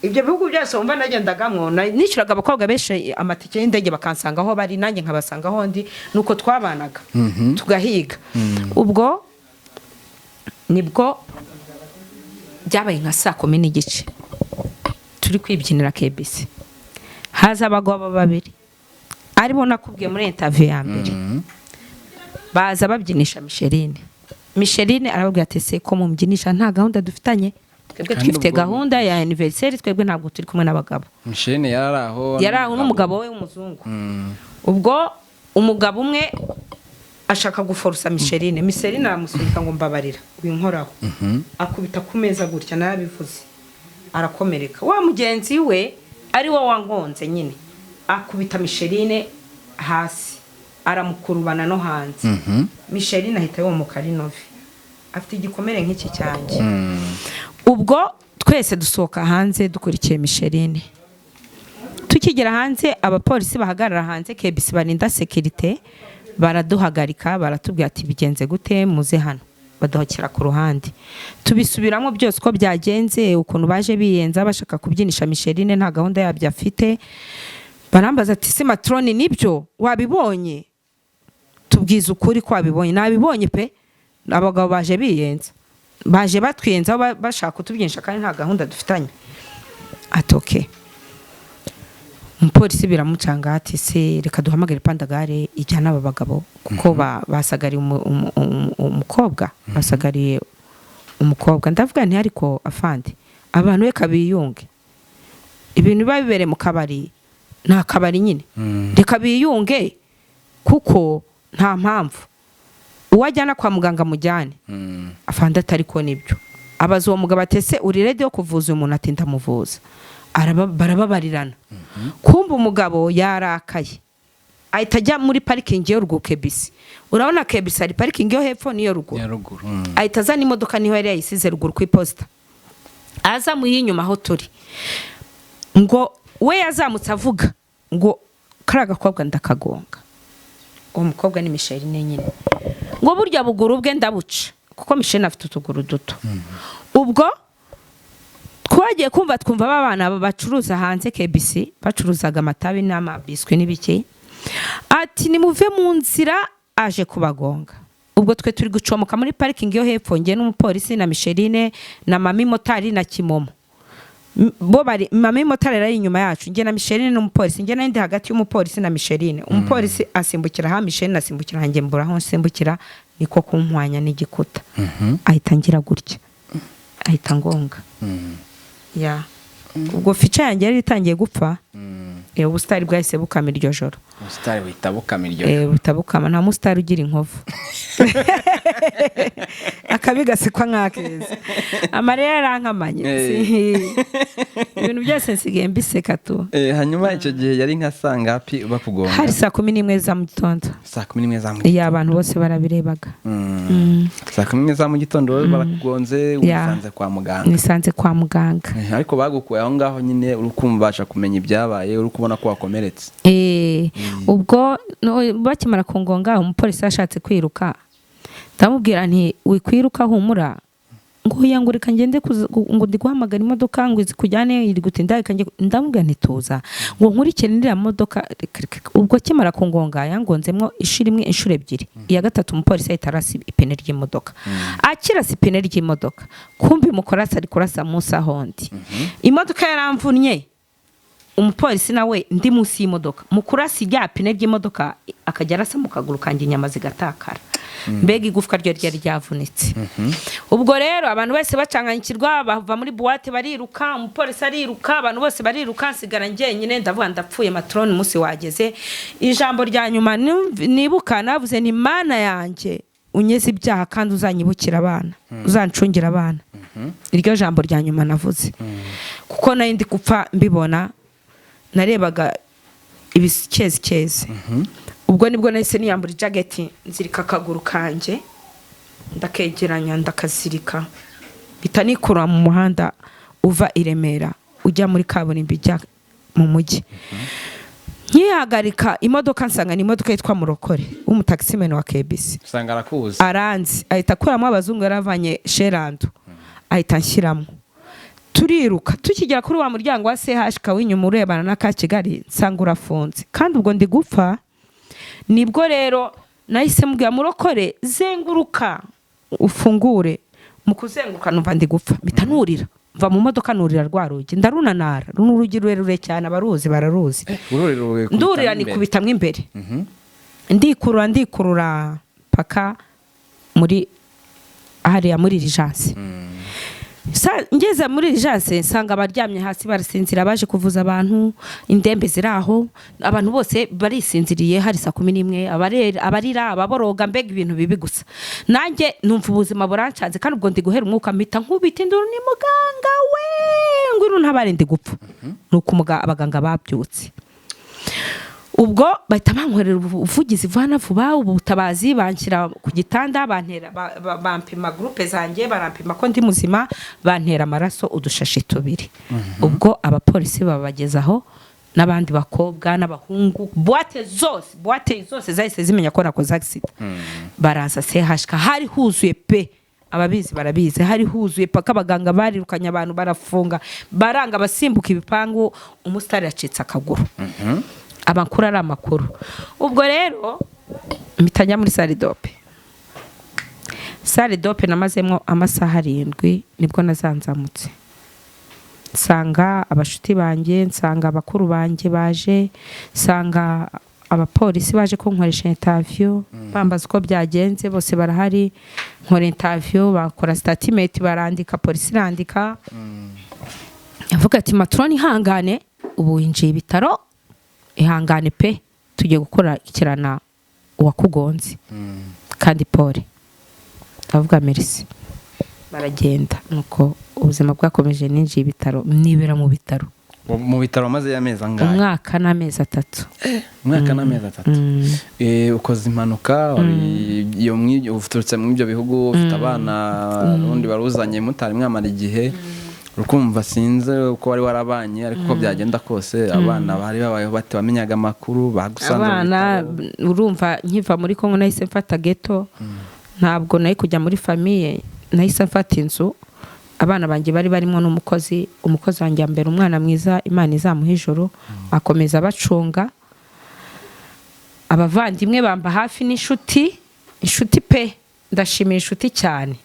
Speaker 1: ibyo bihugu byose umva nagendagamwo nishuraga abakobwa benshi amatike y'indege bakansanga aho bari nanjye nkabasanga aho ndi nuko twabanaga tugahiga ubwo nibwo byabaye nka 10:30 turi kwibyinira KBC haza abagabo babiri aribo nakubwiye muri interview ya mbere baza babyinisha Micheline arababwira ati se ko mumubyinisha nta gahunda dufitanye twebwe twifite gahunda ya anniversaire twebwe ntabwo turi kumwe n'abagabo
Speaker 2: Micheline
Speaker 1: yaraho n'umugabo we w'umuzungu ubwo umugabo umwe ashaka guforsa Micheline aramusubika ngo mbabarira winkoraho akubita ku meza gutya narabivuze arakomereka wa mugenzi we ari wo wangonze nyine akubita Micheline hasi aramukurubana no hanze Micheline ahita yomuka Rinovi afite igikomere nk'iki cyanjye ubwo twese dusohoka hanze dukurikiye Micheline tukigera hanze abapolisi bahagarara hanze KBC barinda security baraduhagarika baratubwira ati bigenze gute muze hano badohokera ku ruhande tubisubiramo byose ko byagenze ukuntu baje biyenza bashaka kubyinisha Micheline nta gahunda yabyo afite barambaza ati se matroni nibyo wabibonye tubwiza ukuri ko wabibonye nabibonye pe abagabo baje biyenza baje batwiyenza bashaka kutubyinisha kandi nta gahunda dufitanye atoke umupolisi biramucanga ati se reka duhamagare pandagare ijyana aba bagabo kuko basagariye umukobwa basagariye umukobwa ndavuga nti ariko afande abantu reka biyunge ibintu biba bibereye mu kabari nta kabari nyine reka biyunge kuko nta mpamvu uwajyana kwa muganga mujyane afande atari ko nibyo abaza uwo mugabo atese uri ready yo kuvuza umuntu ati ndamuvuza barababarirana kumva umugabo yarakaye ahita ajya muri parking yo rugo KBC urabona KBC ari parking yo hepfo niyo rugo ahita azana imodoka niho yari yayisize ruguru ku iposita aza mu yinyuma aho turi ngo we yazamutse avuga ngo karaga kobwa ndakagonga uwo mukobwa ni Micheline nyine ngo burya buguru bwe ndabuca kuko Micheline afite utuguru duto ubwo twagiye twumva babana bacuruza hanze KBC bacuruzaga amatabi n'amabiswi n'ibiki ati nimuve mu nzira aje kubagonga ubwo twe turi gucomoka muri parking yo hepfo ngiye n'umupolisi na Micheline na mami motari na kimomo bo bari mami motari ari inyuma yacu ngiye na Micheline n'umupolisi ngiye nandi hagati y'umupolisi na Micheline umupolisi asimbukira ha Micheline asimbukira hanjye mbura aho nsimbukira niko kunkwanya n'igikuta ahita ngira gutya ahita ngonga ya ubwo ficha yanjye yari itangiye gupfa ubustari bwahise bukama iryo joro
Speaker 2: ubustari buhita bukama iryo joro
Speaker 1: butabukama nta mustari ugira inkovu akabigasikwa nk'akeza amarira yarankamanye ibintu byose nsigaye mbiseka tu
Speaker 2: hanyuma icyo gihe yari nka sangapi bakugonga
Speaker 1: hari 11:00 za mu gitondo
Speaker 2: 11:00 za mu gitondo
Speaker 1: abantu bose barabirebaga
Speaker 2: 11:00 za mu gitondo barakugonze wisanze kwa muganga
Speaker 1: nisanze kwa muganga
Speaker 2: ariko bagukuye aho ngaho nyine urukumbasha kumenya ibyabaye urukubona ko wakomeretse
Speaker 1: ubwo bakimara kungonga umupolisi ashatse kwiruka ndamubwira nti wikwiruka humura ngo yangurika ngende ngo ndiguhamagara imodoka ngo izikujyane iri gutinda ndamubwira nti tuza ngo nkurikire ndira modoka ubwo kimara kungonga yangonzemwo ishirimwe inshuro ebyiri iya gatatu umupolisi ahita arasa ipine ry'imodoka akirasa ipine ry'imodoka kumbi mukorasa ari kurasa musa hondi imodoka yaramvunye umupolisi nawe ndi munsi y'imodoka mukurasi rya pine ry'imodoka akajya arasa mu kaguru kanjye inyama zigatakara mbega igufwa ryo ryari ryavunitse ubwo rero abantu bose bacanganyikirwa bava muri boîte bariruka umupolisi ariruka abantu bose bariruka nsigara njyenyine ndavuga ndapfuye matrone umunsi wageze ijambo rya nyuma nibuka navuze ni mana yanjye unyeze ibyaha kandi uzanyibukira abana uzancungira abana iryo jambo rya nyuma navuze kuko nari ndi gupfa mbibona narebaga ibikezikeze ubwo nibwo nahise niyambura jacket nzirika akaguru kanje ndakegeranya ndakazirika bitanikura mu muhanda uva i Remera ujya muri kaburimbo ijya mu mujyi. Nkihagarika imodoka nsanga ni imodoka yitwa Murokore w'umutaximen wa KBC.
Speaker 2: Usanga arakuzi.
Speaker 1: Aranzi ahita akuramo abazungu yaravanye Sherando. Ahita nshyiramo. Turiruka tukigera kuri wa muryango wa CHK w'inyuma urebana na ka Kigali nsanga urafunze. Kandi ubwo ndi gupfa nibwo rero nahise mbwira Murokore zenguruka ufungure. Mu kuzenguruka numva ndi gupfa mitanurira. Va mu modoka nurira rwarugi ndarunanara runurugi rurerure cyane abaruzi bararuzi. Ndurira nikubitamwe imbere. Ndikurura paka muri hariya muri Rigence. Ngeze muri Rigence nsanga abaryamye hasi barasinzira baje kuvuza abantu indembe ziraho abantu bose barisinziriye hari saa 11 abarira ababoroga mbega ibintu bibi gusa. Nanjye numva ubuzima burancanze kandi ubwo ndi guhera umwuka mpita nkubita induru ni muganga we ngwino ntabare ndi gupfa. Nuko abaganga babyutse. Ubwo bahita bankorera ubuvugizi vana vuba ubutabazi banshyira ku gitanda bantera bampima groupe zanjye barampima ko ndi muzima bantera amaraso udushashi tubiri. Ubwo abapolisi babagezaho n'abandi bakobwa n'abahungu boîte zose zahise zimenya ko nakoze accident. Baraza CHK hari huzuye pe ababizi barabizi hari huzuye paka abaganga barirukanya abantu barafunga baranga basimbuka ibipangu umusitari yacitse akaguru. Amakuru ari amakuru. Ubwo rero mitanya muri Sale dope namazemo amasaha 7 nibwo nazanzamutse. Nsanga abashuti banjye nsanga abakuru banjye baje nsanga abapolisi baje ko nkoresha interview bambaza uko byagenze bose barahari nkora interview bakora statement barandika polisi irandika. Avuga ati matroni hangane ubu injiye ibitaro ihangane pe tugiye gukora ikirana uwakugonze kandi pole. Avuga merci baragenda nuko ubuzima bwakomeje ninjiye ibitaro nibera mu bitaro.
Speaker 2: Mu bitaro maze y'amezi angahe?
Speaker 1: Umwaka n'amezi 3.
Speaker 2: Umwaka n'amezi 3. Ukoze impanuka iyo ufuturutse mu ibyo bihugu ufite abana undi baruzanye mutari mwamara igihe rukumva sinze uko wari warabanye ariko uko byagenda kose abana bari babayeho bati bamenyaga amakuru bagusanze.
Speaker 1: Abana urumva nkiva muri Kongo nahise mfata ghetto ntabwo nayi kujya muri famille nahise mfata inzu. Abana banjye bari barimo n'umukozi wanjye ambera umwana mwiza Imana izamuha ijoro akomeza bacunga. Abavandimwe bamba hafi inshuti pe ndashimira inshuti cyane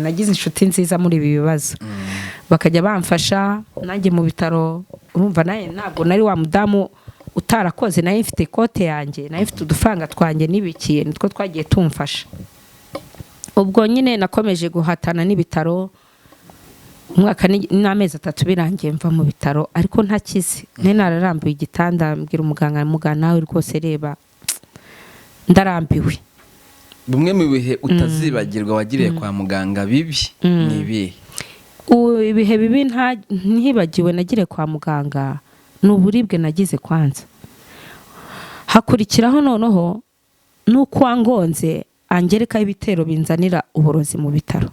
Speaker 1: nagize inshuti nziza muri ibi bibazo bakajya bamfasha nanjye mu bitaro. Urumva naye ntabwo nari wa mudamu utarakoze naye mfite kote yanjye naye mfite udufaranga twanjye nibikiye nitwo twagiye tumfasha. Ubwo nyine nakomeje guhatana n'ibitaro umwaka n'amezi 3 birangiye mva mu bitaro ariko ntakize nari nararambiwe igitanda mbwira umuganga nawe rwose reba ndarambiwe.
Speaker 2: Bumwe mu bihe utazibagirwa wagiriye kwa muganga bibi nibi?
Speaker 1: Ibihe bibi ntibagiwe nagire kwa muganga n'uburibwe nagize kwanza. Hakurikiraho noneho nuko wangonze angereka ibitero binzanira uburozi mu bitaro.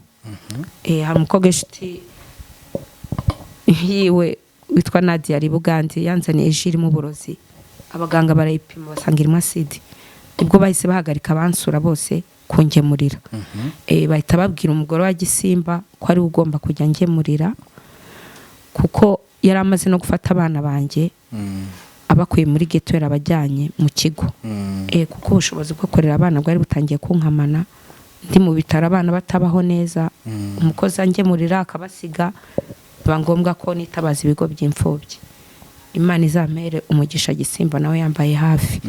Speaker 1: Hari umukobwa inshuti yiwe witwa Nadia ari Bugande yanzaniye ijiri mu burozi abaganga barayipima basanga irimo acide. Ubwo bahise bahagarika bansura bose kungemurira. Bahita babwira umugore wa Gisimba ko ari ugomba kujya ngemurira kuko yari amaze no gufata abana banjye abakuye muri ghetto yarabajyanye mu kigo. Kuko ubushobozi bwo korera abana bwari butangiye kunkamana ndi mu bitaro abana batabaho neza. Umukozi angemurira akabasiga bangombwa ko nitabaza ibigo by'imfubyi. Imana izamere umugisha Gisimba nawe yambaye hafi.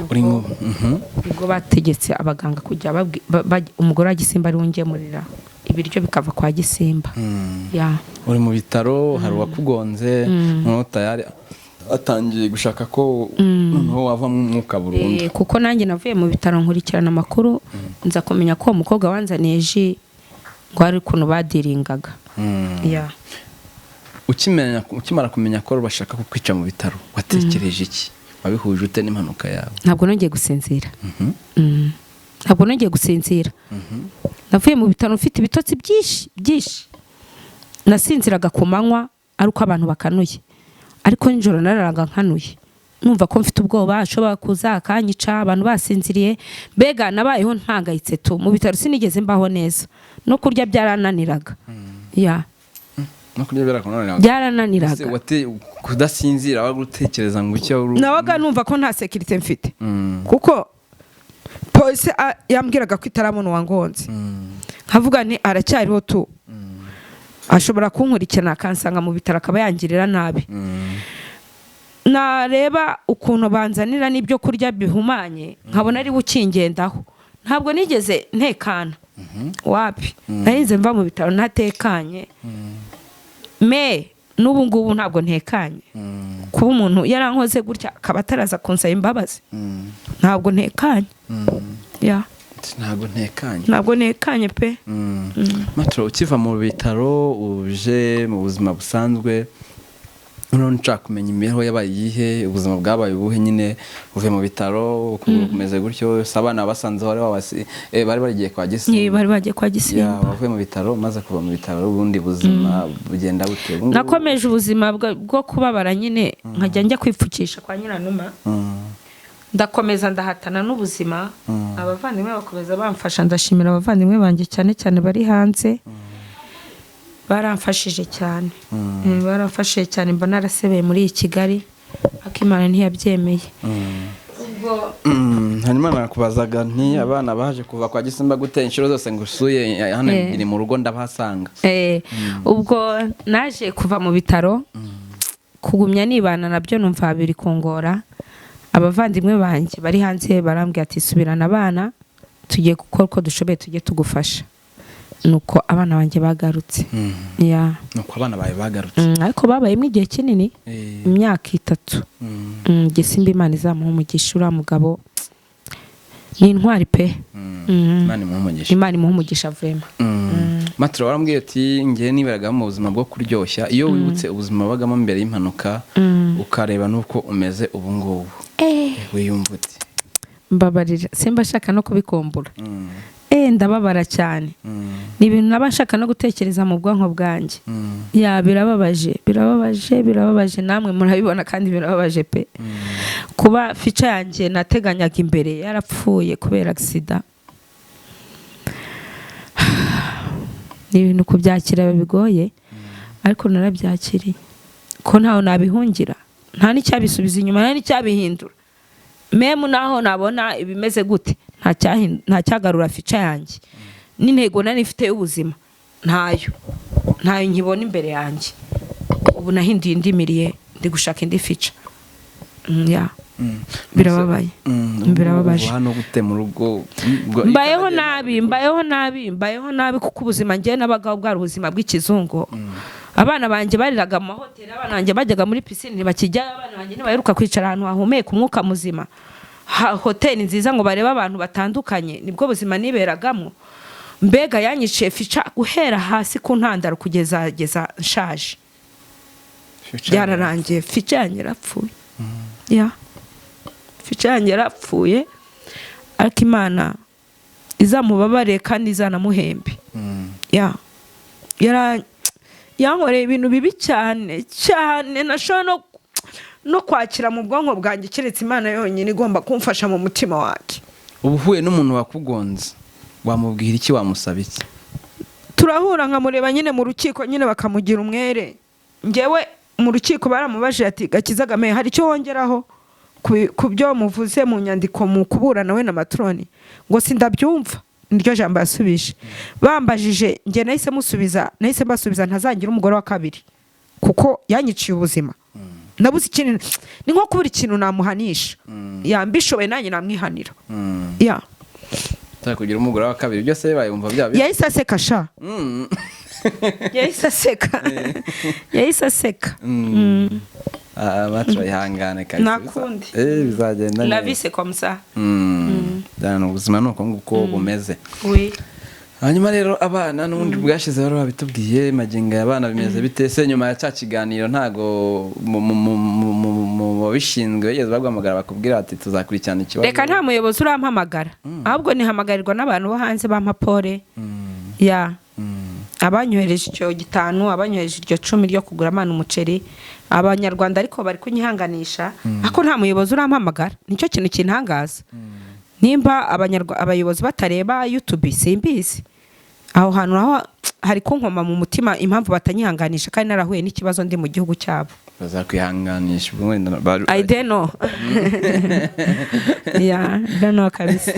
Speaker 1: Ubwo bategetse abaganga kujya umugore wa Gisimba ari ungemurira ibiryo bikava kwa Gisimba.
Speaker 2: Uri mu bitaro hari wakugonze tayari atangiye gushaka ko noneho wava mu mwuka burundu.
Speaker 1: Kuko nanjye navuye mu bitaro nkurikirana amakuru nza kumenya ko umukobwa wanzaniye ji ngo ari kuntu badiringaga.
Speaker 2: Ukimara kumenya ko bashaka kukwica mu bitaro watekereje iki? Wabihuje ute n'impanuka yawe?
Speaker 1: Ntabwo nongeye gusinzira. navuye mu bitaro mfite ibitotsi byinshi nasinziraga ku manywa ari uko abantu bakanuye ariko nijoro nararaga nkanuye numva ko mfite ubwoba ashobora kuza akanyica abantu basinziriye mbega nabayeho ntangayitse tu mu bitaro sinigeze mbaho neza no kurya byarananiraga
Speaker 2: no kurya
Speaker 1: byarananiraga
Speaker 2: kudasinzira wari gutekereza ngo icyo
Speaker 1: nabaga numva ko nta security mfite kuko polisi yambwiraga ko itarabona uwangonze nkavuga ni aracyariho tu ashobora kunkurikirana akansanga mu bitaro akaba yangirira nabi nareba ukuntu banzanira n'ibyo kurya bihumanye nkabona ari bukingendaho ntabwo nigeze ntekana wapi narinze mva mu bitaro ntatekanye n'ubu ngubu ntabwo ntekanye kuba umuntu yarankoze gutya akaba ataraza kunsaba imbabazi ntabwo ntekanye ntabwo ntekanye pe
Speaker 2: matro ukiva mu bitaro uje mu buzima busanzwe none nshaka kumenya imibereho yabaye iyihe ubuzima bwabaye ubuhe nyine uvuye mu bitaro ukomeze gutyo abana basanze bari bagiye kwa Gisimba
Speaker 1: bari bagiye kwa Gisimba
Speaker 2: bavuye mu bitaro maze kuva mu bitaro ubundi buzima bugenda bute
Speaker 1: nakomeje ubuzima bwo kubabara nyine nkajya njya kwipfukisha kwa Nyiranuma ndakomeza ndahatana n'ubuzima abavandimwe bakomeza bamfasha ndashimira abavandimwe banjye cyane cyane bari hanze baramfashije cyane mba narasebeye muri iyi Kigali akimana ntiyabyemeye
Speaker 2: hanyuma nakubazaga nti abana baje kuva kwa Gisimba gute inshuro zose ngo usuye hano iri mu rugo ndabahasanga
Speaker 1: ubwo naje kuva mu bitaro kugumya nibana nabyo numva biri kungora abavandimwe banjye bari hanze barambwira ati subirana abana tugiye gukora uko dushoboye tujye tugufasha nuko abana banjye bagarutse
Speaker 2: nuko abana bawe bagarutse
Speaker 1: ariko babayemo igihe kinini imyaka 3 Gisimba Imana izamuha umugisha uriya mugabo ni intwari pe Imana imuha umugisha vrema
Speaker 2: matro warambwiye ati ngiye niberaga mu buzima bwo kuryoshya iyo wibutse ubuzima bagamo mbere y'impanuka ukareba nuko umeze ubu ngubu wiyumva uti
Speaker 1: mbabarira simba shaka no kubikombura ndababara cyane ni ibintu nabashaka no gutekereza mu bwonko bwanjye birababaje namwe murabibona kandi birababaje pe kuba fica yanjye nateganyaga imbere yarapfuye kubera accident ni ibintu kubyakira bigoye ariko narabyakiriye ko ntaho nabihungira nta n'icyabisubiza inyuma nta n'icyabihindura memu naho nabona ibimeze gute nta cyagarura fica yanjye n'intego nari ifite y'ubuzima ntayo nkibona imbere yanjye ubu nahinduye indimiriye ndi gushaka indi fica birababaje
Speaker 2: hano gute mu rugo
Speaker 1: mbayeho nabi kuko ubuzima ngiye nabagaho bwari ubuzima bw'ikizungu abana banjye bariraga mu mahoteli abana banjye bajyaga muri pisine ntibakijyayo abana banjye ntibaheruka kwicara ahantu hahumeka umwuka muzima hoteli nziza ngo barebe abantu batandukanye nibwo buzima niberagamo mbega yanyiciye fica guhera hasi ku ntandaro kugeza nshaje byararangiye fica yanjye yarapfuye fica yanjye yarapfuye ariko Imana izamubabare kandi izanamuhembe yankoreye ibintu bibi cyane nashobora no kwakira mu bwonko bwanjye keretse Imana yonyine igomba kumfasha mu mutima wanjye
Speaker 2: ubu uhuye n'umuntu wakugonze wamubwira iki wamusaba iki
Speaker 1: turahura nkamureba nyine mu rukiko nyine bakamugira umwere ngewe mu rukiko baramubajije ati Gakiza Game hari icyo wongeraho ku byo muvuze mu nyandiko mu kuburana we na matroni ngo sindabyumva niryo jambo yasubije bambajije nge nahise mbasubiza ntazangira umugore wa kabiri kuko yanyiciye ubuzima nabuze ikintu ni nko kubura ikintu namuhanisha mbishoboye nanjye namwihanira
Speaker 2: kugira umugore wa kabiri byose bayumva byabyo
Speaker 1: yahise aseka sha yahise aseka
Speaker 2: matro ihangane kabisa
Speaker 1: nakundi
Speaker 2: bizagenda
Speaker 1: la vie c'est comme ça
Speaker 2: ubuzima nuko nguko bumeze hanyuma rero abana n'ubundi bwashize bari babitubwiye magingo abana bimeze bitese nyuma ya cya kiganiro ntago mu bishinzwe yeze bagwamagara bakubwira ati tuzakurikirana ikibazo
Speaker 1: reka nta muyobozi urampamagara ahubwo nihamagarirwa n'abantu bo hanze bampapore ya abanyohereje icyo 5 abanyohereje iryo 10 ryo kugura amana umuceri abanyarwanda ariko bari kunyihanganisha ako nta muyobozi urampamagara nicyo kintu kintangaza nimba abayobozi batareba YouTube simbizi aho hantu aho hari kunkoma mu mutima impamvu batanyihanganisha kandi narahuye n'ikibazo ndi mu gihugu cyabo
Speaker 2: bazakwihanganisha
Speaker 1: I don't know yeah don't know kabisa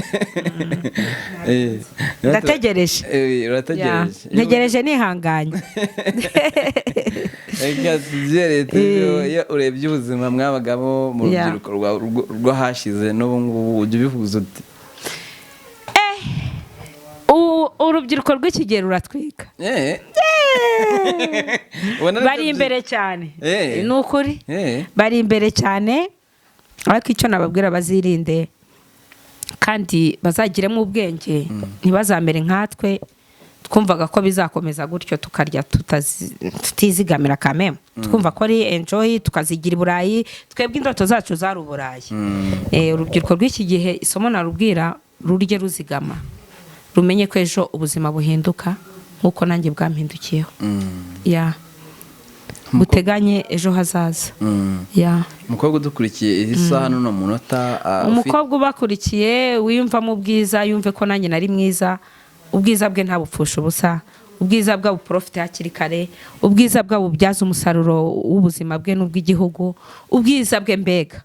Speaker 1: ndategereje ntegereje nihanganye
Speaker 2: iyo urebye ubuzima mwabagabo mu rubyiruko rwo hashize n'ubu ngubu ujye ubivuza uti
Speaker 1: urubyiruko rw'ikigero ruratwika bari imbere cyane ni ukuri bari imbere cyane ariko icyo nababwira bazirinde kandi bazagiremo ubwenge ntibazamere nkatwe twumvaga ko bizakomeza gutyo tukarya tutizigamira kameme twumva ko ari enjoy tukazigira iburayi twebwe indoto zacu zari uburayi urubyiruko rw'iki gihe isomo narubwira rurye ruzigama rumenye ko ejo ubuzima buhinduka nkuko nanjye bwampindukiyeho ya buteganye ejo hazaza ya
Speaker 2: umukobwa udukurikiye iyi saha no munota
Speaker 1: umukobwa ubakurikiye wiyumvamo ubwiza yumve ko nanjye nari mwiza ubwiza bwe nta bupfusha ubusa ubwiza bwa buprofite hakiri kare ubwiza bwa bubyaza umusaruro w'ubuzima bwe n'ubw'igihugu ubwiza bwe mbega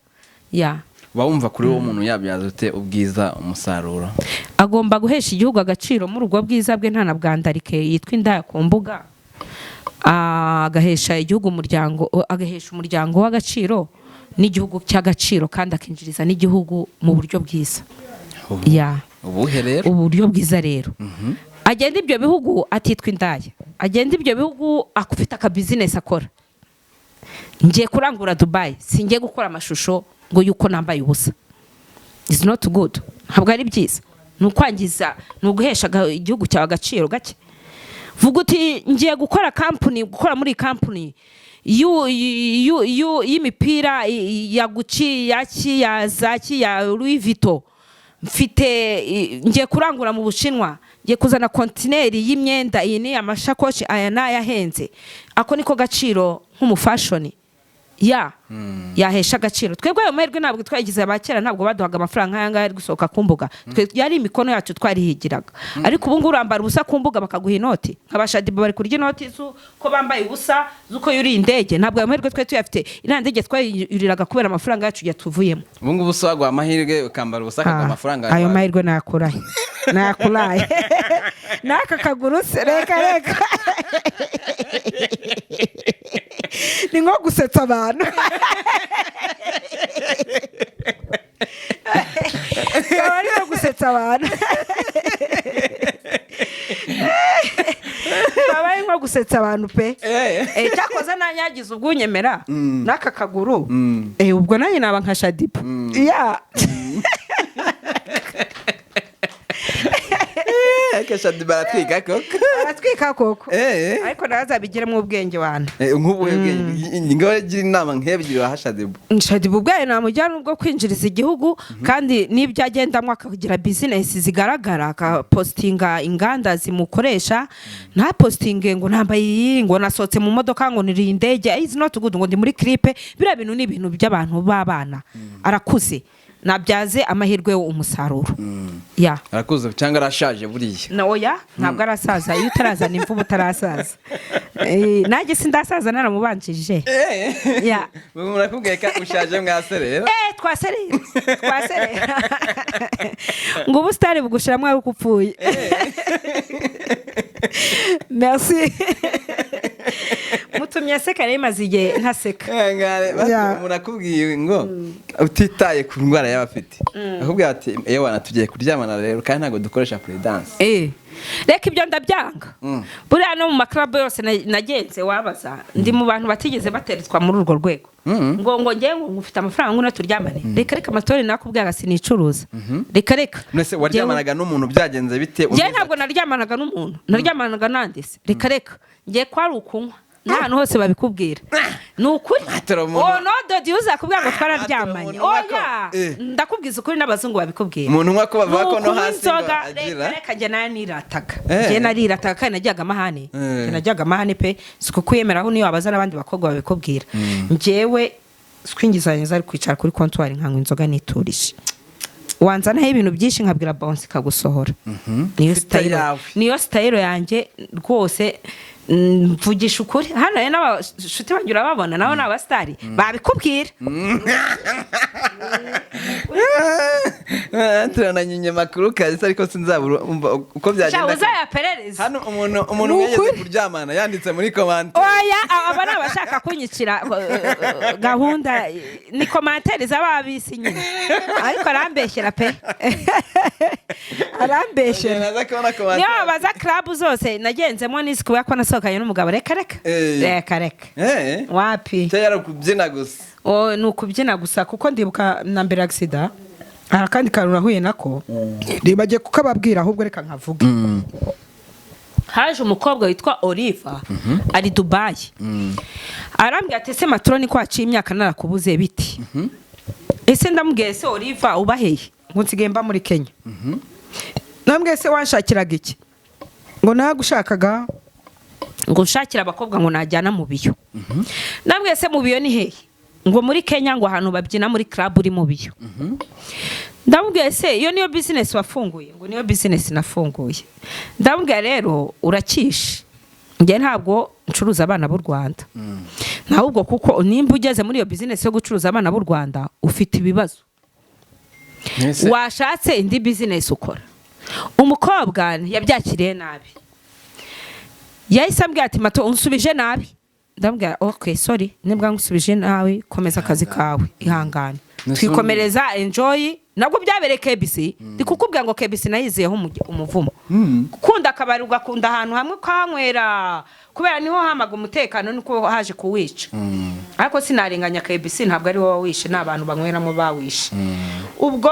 Speaker 1: ya
Speaker 2: wumva kuri uwo muntu yabyaza ute ubwiza umusaruro
Speaker 1: agomba guhesha igihugu agaciro muri ubwo bwiza bwe nta na bwandarike yitwa indaya ku mbuga agahesha igihugu agahesha umuryango w'agaciro n'igihugu cy'agaciro kandi akinjiriza n'igihugu mu buryo bwiza ya uburyo bwiza rero agenda ibyo bihugu atitwa indaya agenda ibyo bihugu afite akabizinesi akora ngiye kurangura Dubai singiye gukora amashusho ngo yuko nambaye ubusa is not good ntabwo ari byiza nukwangiza nuguhesha igihugu cyawe agaciro gake vuga uti ngiye gukora muri company y'imipira ya Gucci ya Zaki ya Louis Vuitton mfite ngiye kurangura mu Bushinwa ngiye kuzana kontineri y'imyenda iyi ni amashakoshi aya nayahenze ako niko gaciro nk'umufashoni yahesha agaciro twebwe ayo mahirwe ntabwo twagize abakera ntabwo baduhaga amafaranga nk'aya ngaya gusohoka ku mbuga yari imikono yacu twarihigiraga ariko ubu ngubu urambara ubusa ku mbuga bakaguha inoti nk'abashadiba bari kurya inoti ko bambaye ubusa z'uko yuri indege ntabwo ayo mahirwe twe tuyafite iriya ndege twayuriraga kubera amafaranga yacu yatuvuyemo
Speaker 2: ubu ngubu se waguha amahirwe ukambara ubusa akaguha amafaranga
Speaker 1: ayo mahirwe nakurahe n'aka kaguru se reka ni nko gusetsa abantu ari nko gusetsa abantu babaye nko gusetsa abantu pe cyakoze nanyagize ubwunyemera n'aka kaguru ubwo nanjye naba nka Shadiba
Speaker 2: baratwika
Speaker 1: koko ariko nazabigiremo ubwenge wana
Speaker 2: ngaho gira inama nk'ebyiri wa Shadiba
Speaker 1: ubwayo namujyana ubwo kwinjiriza igihugu kandi n'ibyo agendamo akagira bizinesi zigaragara akapositinga inganda zimukoresha nta positinge ngo nambaye iyi ngo nasohotse mu modoka ngo niri indege is not good ngo ndi muri clip biriya bintu ni ibintu by'abantu b'abana arakuze nabyaze amahirwe umusaruro
Speaker 2: arakuze cyangwa arashaje buriya
Speaker 1: noya ntabwo arasaza iyo utarazana imvubu utarasaza nanjye sindasaza naramubanjije
Speaker 2: murakubwiye ko ushaje mwaserera
Speaker 1: twaserera ngo ubusitani bugushiramwo ari uko upfuye merci mutumye aseka imaze igihe ntaseka
Speaker 2: murakubwiye ngo utitaye ku ndwara y'abafite akubwira ati yewe tugiye kuryamana rero kandi ntabwo dukoresha prudence
Speaker 1: reka ibyo ndabyanga buriya no mu maklabu yose nagenze wabaza ndi mu bantu batigeze bateretswa muri urwo rwego ngo ngewe ngufite amafaranga ngo turyamane reka amatori nakubwira sinicuruza reka
Speaker 2: nese waryamanaga n'umuntu byagenze bite
Speaker 1: ngewe ntabwo naryamanaga n'umuntu naryamanaga nandese reka ngiye kwari ukunywa n'ahantu hose babikubwira ni ukuri oh no dodi uzakubwira ngo twararyamanye oya ndakubwiza ukuri n'abazungu babikubwira
Speaker 2: umuntu nka ko bavuga ko no hasi agira
Speaker 1: reka njye narirataga kandi najyaga amahane najyaga amahane pe siko kwiyemeraho niyo wabaza n'abandi bakobwa babikubwira njyewe swingizanye zari kwicara kuri comptoir nkanywa inzoga niturije wanzanaho ibintu byinshi nkabwira bounce kagusohora niyo style yanjye rwose mvugisha ukuri hano rero n'abashuti banjye urababona nabo n'abastari babikubwira
Speaker 2: turananyinye makuru kazi ariko sinzabura uko byagenda
Speaker 1: uzayaperereza
Speaker 2: hano umuntu mwegeze kuryamana yanditse muri comment
Speaker 1: oya aba nabashaka kunyicira gahunda ni commentaire z'ababisi nyine ariko arambeshyera pe arambeshyera niyo baza club zose nagenzemo n'isikuba ko nasohokanye n'umugabo reka wapi
Speaker 2: cyara kubyina gusa
Speaker 1: ni ukubyina gusa kuko ndibuka na mbere accident kandi kantu nahuye nako ndibagiye kuko ababwira ahubwo reka nkavuge haje umukobwa witwa Oliva ari Dubai arambwira ati ese maturo ni kwaciye imyaka narakubuze biti ese ndamubwiye ese Oliva ubaheye ngo nsigaye mba muri Kenya nambwiye se wanshakiraga iki ngo nagushakaga ngo nshakira abakobwa ngo najyana mu biyo nambwiye se mu biyo ni hehe ngo muri Kenya ngo ahantu babyina muri club uri mu biyo ndamubwiye se iyo niyo business wafunguye ngo niyo business nafunguye ndamubwiye rero urakisha njye ntabwo ncuruza abana b'u Rwanda nahubwo kuko nimba ugeze muri iyo business yo gucuruza abana b'u Rwanda ufite ibibazo washatse indi business ukora umukobwa yabyakiriye nabi yahise ambwira ati mato unsubije nabi ndambwira okay sorry nibwa ngusubije nawe komeza akazi kawe ihangane twikomereza enjoy nabwo byabereye KBC ndikukubwira ngo KBC nayizeyeho umuvumo kunda akabari ugakunda ahantu hamwe kanywera kubera niho hamaga umutekano niko haje kuwica ariko sinarenganya KBC ntabwo ari wowe wishe n'abantu banyweramo bawishe ubwo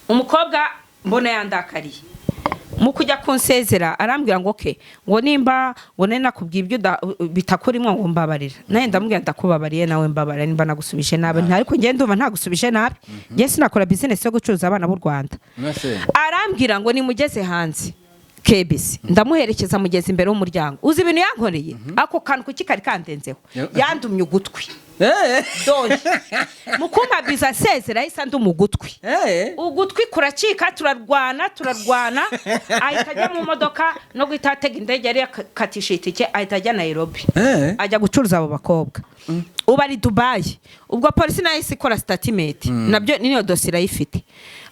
Speaker 1: umukobwa mbona yandakariye mu kujya kunsezera arambwira ngo okay ngo nimba wone nakubwiye ibyo bitakurimo ngo mbabarira naye ndamubwira ndakubabariye nawe mbabarira nimba nagusubije nabi ariko ngiye ndumva ntagusubije nabi ngiye sinakora business yo gucuruza abana b'u Rwanda arambwira ngo nimugeze hanze KBC ndamuherekeza mugeze imbere y'umuryango uzi ibintu yankoreye ako kantu kukikari kandenzeho yandumye ugutwi dore mukumpa biza sezera isa ndu mugutwi ugutwi kuracika turarwana ahita ajya mu modoka no guitatega indege yari katisha itike ahita ajya Nairobi ajya gucuruza abo bakobwa ubu ari Dubai ubwo polisi nayo ikora statement nabyo niyo dossier ayifite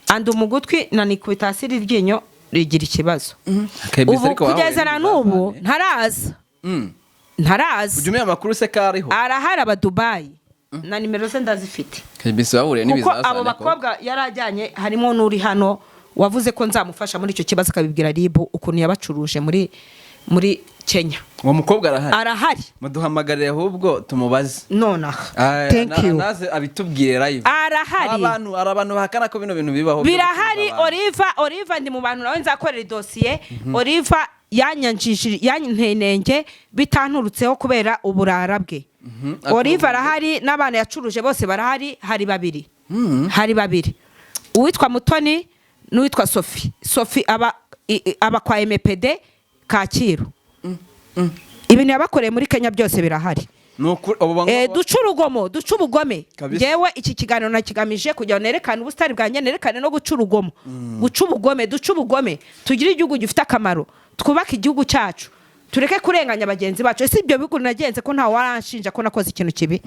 Speaker 1: andi umugutwi na nikubita asiri ryinyo rigira ikibazo ubu kugeza na n'ubu ntaraza
Speaker 2: ujumye amakuru se kariho
Speaker 1: arahari aba Dubai na nimero ze ndazifite
Speaker 2: KBC bahuriye n'ibizazane
Speaker 1: kuko abo bakobwa yarajyanye harimo n'uri hano wavuze ko nzamufasha muri icyo kibazo akabibwira RIB ukuntu yabacuruje muri Kenya
Speaker 2: uwo mukobwa
Speaker 1: arahari
Speaker 2: muduhamagarire ahubwo tumubaze
Speaker 1: nonaha thank you
Speaker 2: naze abitubwire live
Speaker 1: arahari
Speaker 2: abantu bahakana ko bino bintu bibaho
Speaker 1: birahari Oliva ndi mu bantu nawe nzakorera dossier Oliva yanyantenenge bitanturutseho kubera uburara bwe Oliva arahari n'abana yacuruje bose barahari hari babiri uwitwa Mutoni n'uwitwa Sophie aba kwa MPD Kacyiru ibintu yabakoreye muri Kenya byose birahari duca ubugome ngewe iki kiganiro nakigamije kugira ngo nerekane ubustari bwanjye nerekane no guca ubugome tugire igihugu gifite akamaro twubake igihugu cyacu tureke kurenganya bagenzi bacu ese ibyo bihugu nagenze ko nta waranshinja ko nakoze ikintu kibi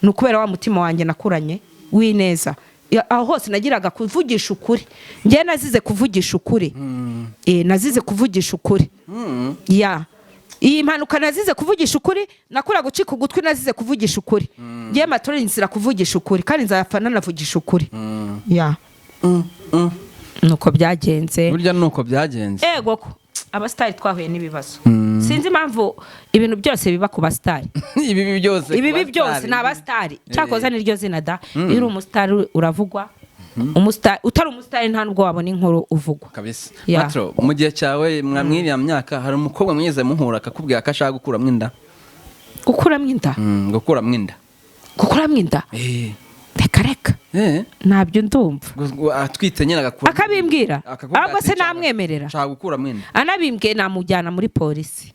Speaker 1: ni ukubera wa mutima wanjye nakuranye wineza aho hose nagiraga kuvugisha ukuri ngiye nazize kuvugisha ukuri iyi mpanuka nazize kuvugisha ukuri nakura gucika ugutwi nazize kuvugisha ukuri ngiye matore nzira kuvugisha ukuri kandi nzafana navugisha ukuri nuko byagenze
Speaker 2: burya nuko byagenze
Speaker 1: ego ko abastari twahuye n'ibibazo sinzi impamvu ibintu byose biba ku bastari
Speaker 2: ibi byose
Speaker 1: ni abastari cyakoza niryo zina da iri umustar uravugwa utari umusitari nta nubwo wabona inkuru uvugwa
Speaker 2: kabisa.
Speaker 1: Yeah.
Speaker 2: Matro, mu gihe cyawe mwamwiriya myaka hari umukobwa mwize muhura akakubwira ko ashaka gukuramo inda?
Speaker 1: gukuramo inda
Speaker 2: gukuramo inda.
Speaker 1: gukuramo inda reka ntabyo ndumva
Speaker 2: atwite nyine agakura
Speaker 1: akabimbwira ahubwo se namwemerera
Speaker 2: ashaka gukuramo inda
Speaker 1: anabimbwiye namujyana muri polisi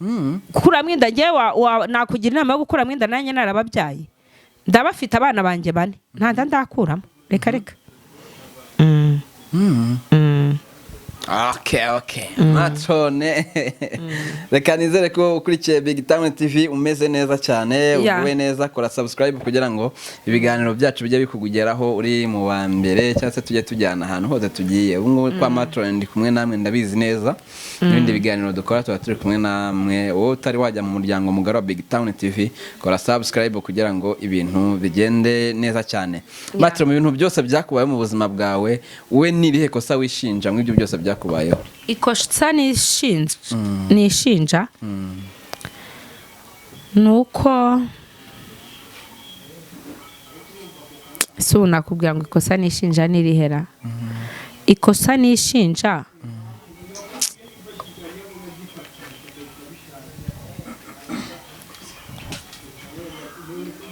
Speaker 1: gukuramo inda njyewe nakugira inama yo gukuramo inda nanjye narababyaye ndabafite abana banjye 4 nta nda ndakuramo reka
Speaker 2: Okay. Matone. Reka nizere ko ukurikiye BigTown TV umeze neza cyane, uvuye neza, kora subscribe kugira ngo ibiganiro byacu bijye bikugeraho uri mu wa mbere cyangwa se tujye tujyana ahantu hose tugiye. Ubu ngubu kwa Matone ndi kumwe namwe ndabizi neza. N'ibindi biganiro dukora tuba turi kumwe namwe. Wowe utari wajya mu muryango mugari wa BigTown TV, kora subscribe kugira ngo ibintu bigende neza cyane. Matone, mu bintu byose byakubaye mu buzima bwawe, we nibihe kosa wishinja mu ibyo byose kubayo?
Speaker 1: Ikosa nishinja nuko nakubwira ngo ikosa nishinja nirihera. Ikosa nishinja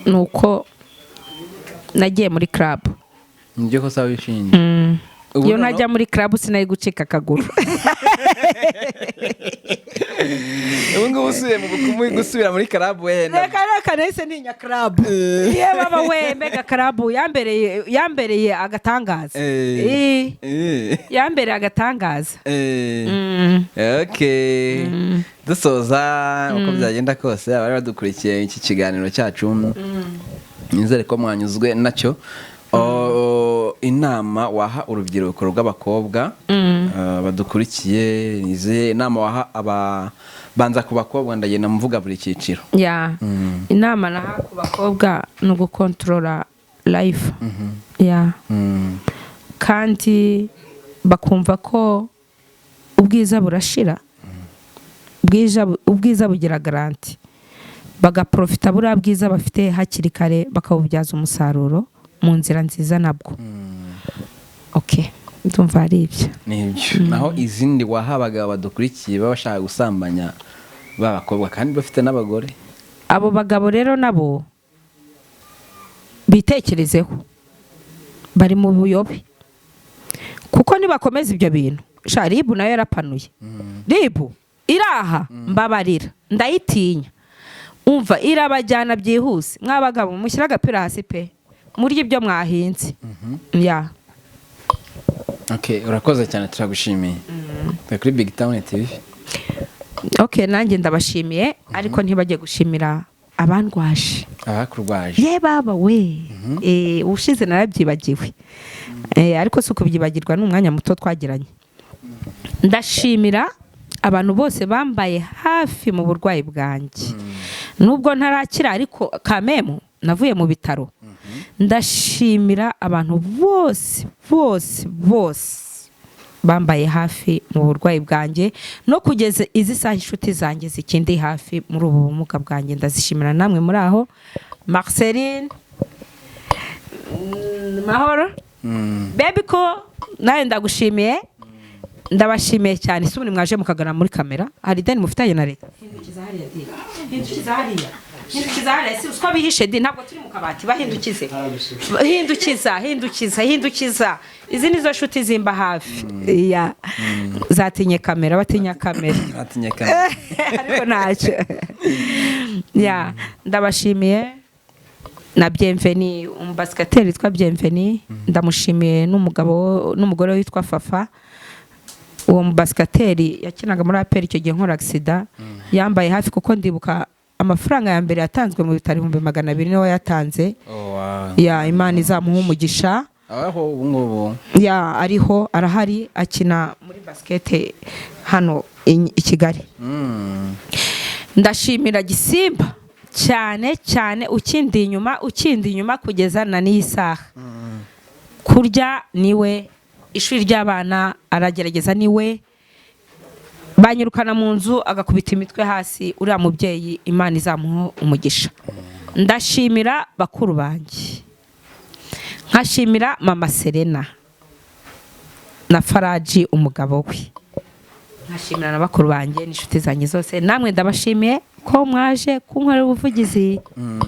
Speaker 1: nuko nagiye muri club.
Speaker 2: Nibyo kosa wishinja?
Speaker 1: Iyo najya muri club sinayi gucika akaguru.
Speaker 2: Ubu ngubu usuye mu bukumu gusubira muri club we
Speaker 1: reka nahise ninya club. Ye baba we mbega club yambereye agatangaza. Yambereye agatangaza.
Speaker 2: Okay. Dusoza uko byagenda kose abari badukurikiye iki kiganiro cyacu. Nizere ko mwanyuzwe nacyo. Inama waha urubyiruko rw'abakobwa badukurikiye, nize inama waha banza ku bakobwa ndagenda mvuga buri cyiciro.
Speaker 1: Inama naha ku bakobwa no gukontrola life. Kandi bakumva ko ubwiza burashira, ubwiza bugira garanti, bagaprofita buriya bwiza bafite hakiri kare bakabubyaza umusaruro mu nzira nziza nabwo. Ndumva ari ibyo.
Speaker 2: Nibyo. Naho izindi wahabaga badukurikiye babashaka gusambanya babakobwa kandi bafite n'abagore.
Speaker 1: Abo bagabo rero nabo bitekerezeho, bari mu buyobe, kuko nibakomeza ibyo bintu Ribu nayo yarapanuye. Ribu iraha mbabarira ndayitinya, umva irabajyana byihuse. Mwabagabo mushyira agapira hasi pe muri ibyo mwahinze.
Speaker 2: Urakoze cyane, turagushimiye. Kuri BigTown TV.
Speaker 1: Nanjye ndabashimiye, ariko ntibajye gushimira abandwaje.
Speaker 2: Abakurwaje.
Speaker 1: Ye baba we. Ushize narabyibagiwe. Ariko si ukubyibagirwa n'umwanya muto twagiranye. Ndashimira abantu bose bambaye hafi mu burwayi bwanjye. Nubwo ntarakira ariko kamemo navuye mu bitaro. Ndashimira abantu bose bambaye hafi mu burwayi bwanjye no kugeza izi saha inshuti zanjye zikindi hafi muri ubu bumuga bwanjye. Ndazishimira namwe muri aho. Marceline Mahoro baby ko nawe ndagushimiye, ndabashimiye cyane. Isubuni mwaje mukagana muri kamera, hari deni mufitanye na leta. Hindukiza hariya si uswa bihishe di, ntabwo turi mu kabati. Bahindukize, hindukiza. Izi nizo nshuti zimba hafi. Zatinye kamera, batinya kamera. Ariko ntacyo. Ndabashimiye na Bienvenue, umubasikateri witwa Bienvenue. Ndamushimiye n'umugore witwa Fafa. Uwo mubasikateri yakinaga muri aperi icyo gihe nkora accident, yambaye hafi kuko ndibuka amafaranga ya mbere yatanzwe mu bitaro 200 niwe yatanze. Imana izamuha umugisha. Ariho arahari akina muri basket hano i Kigali. Ndashimira Gisimba cyane ukindi inyuma kugeza na n'isaha. Kurya niwe, ishuri ry'abana aragerageza niwe, banyirukana mu nzu agakubita imitwe hasi. Uriya mubyeyi Imana izamuha umugisha. Ndashimira bakuru banjye, nkashimira mama Serena na Faraji umugabo we. Nkashimira n'abakuru banjye n'inshuti zanjye zose, namwe ndabashimiye ko mwaje kunkorera ubuvugizi.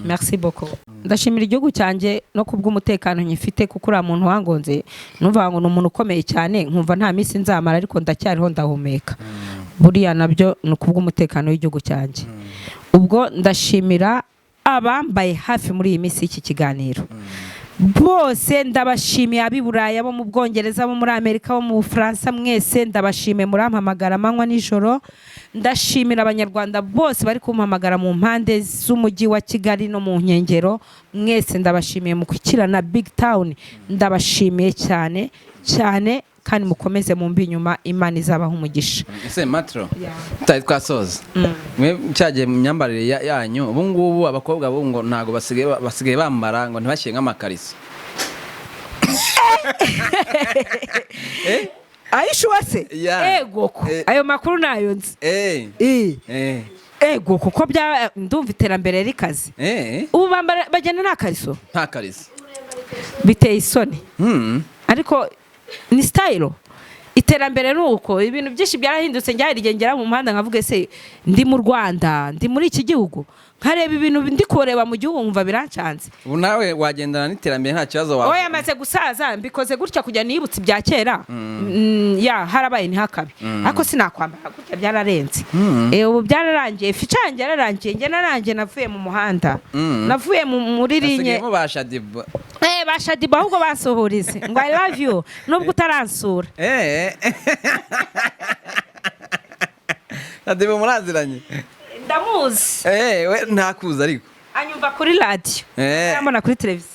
Speaker 1: Merci beaucoup. Ndashimira igihugu cyanjye no kubw'umutekano nyifite, kuko uriya muntu wangonze numva ngo ni umuntu ukomeye cyane, nkumva nta minsi nzamara, ariko ndacyariho ndahumeka. Buriya nabyo ni kubw'umutekano w'igihugu cyanjye. Ubwo ndashimira abambaye hafi muri iyi minsi y'iki kiganiro bose, ndabashimiye ab'iburaya, bo mu Bwongereza, bo muri Amerika, bo mu Bufaransa, mwese ndabashimiye murampamagara amanywa nijoro. Ndashimira abanyarwanda bose bari kumpamagara mu mpande z'umujyi wa Kigali no mu nkengero, mwese ndabashimiye mu kwikirana BigTown, ndabashimiye cyane cyane, kandi mukomeze mumbi inyuma, Imana izabaho umugisha.
Speaker 2: Ese Matro tayi twasoza mwe cyagiye mu myambarire yanyu ubu ngubu abakobwa bo ngo ntago basigaye bambara ngo ntibashye nk'amakariso.
Speaker 1: Aishu wase ego ko ayo makuru nayo nzi ego kuko bya ndumva iterambere rikaze ubu bambara bagenda nta kariso biteye isoni ariko ni style iterambere nuko ibintu byinshi byarahindutse. Njya rigengera mu muhanda nkavuga se ndi mu Rwanda, ndi muri iki gihugu, nkareba ibintu ndi kureba mu gihugu nkumva birancanze.
Speaker 2: Ubu nawe wagendana n'iterambere nta kibazo wawe.
Speaker 1: Oya maze gusaza mbikoze gutya kujya nibutse bya kera. Ya harabaye ni hakabi. Ariko sinakwambara gutya byararenze. Ubu byararangiye, ficanje yararangiye, nge narangiye navuye mu muhanda. Navuye muri linye.
Speaker 2: Mu bashadiba.
Speaker 1: Bashadiba ahubwo basohorize. Ngo I love you nubwo utaransura.
Speaker 2: Adiba muraziranye.
Speaker 1: Ndamuzi.
Speaker 2: We ntakuza ariko.
Speaker 1: Anyumva kuri radio. Yamona kuri televiziyo.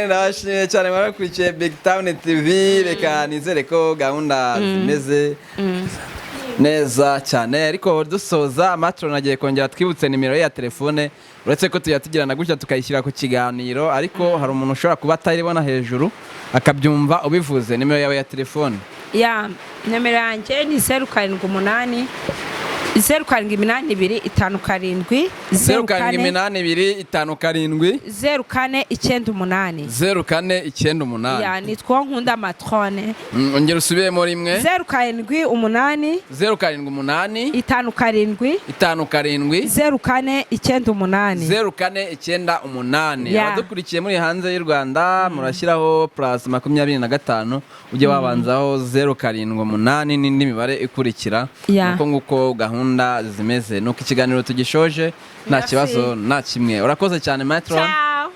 Speaker 2: Ndabashimiye cyane mwarakurikiye BigTown TV, reka nizere ko gahunda zimeze neza cyane. Ariko dusoza Matro nagiye kongera twibutse nimero ya telefone, uretse ko tuyatugirana gutya tukayishyira ku kiganiro, ariko hari umuntu ushobora kuba ataribona hejuru akabyumva ubivuze. Nimero yawe ya telefone?
Speaker 1: Ya nimero yanjye ni 078 082 5 0498 ya nitwa Nkunda Matrone.
Speaker 2: Ongera usubiyemo rimwe.
Speaker 1: 078
Speaker 2: 0498 abadukurikiye muri hanze y'u Rwanda murashyiraho +25 ujye wabanzaho 078 n'indi mibare ikurikira. Nuko nguko gahunda zimeze, nuko ikiganiro tugishoje nta kibazo nta kimwe. Urakoze cyane Matro.
Speaker 1: Ciao.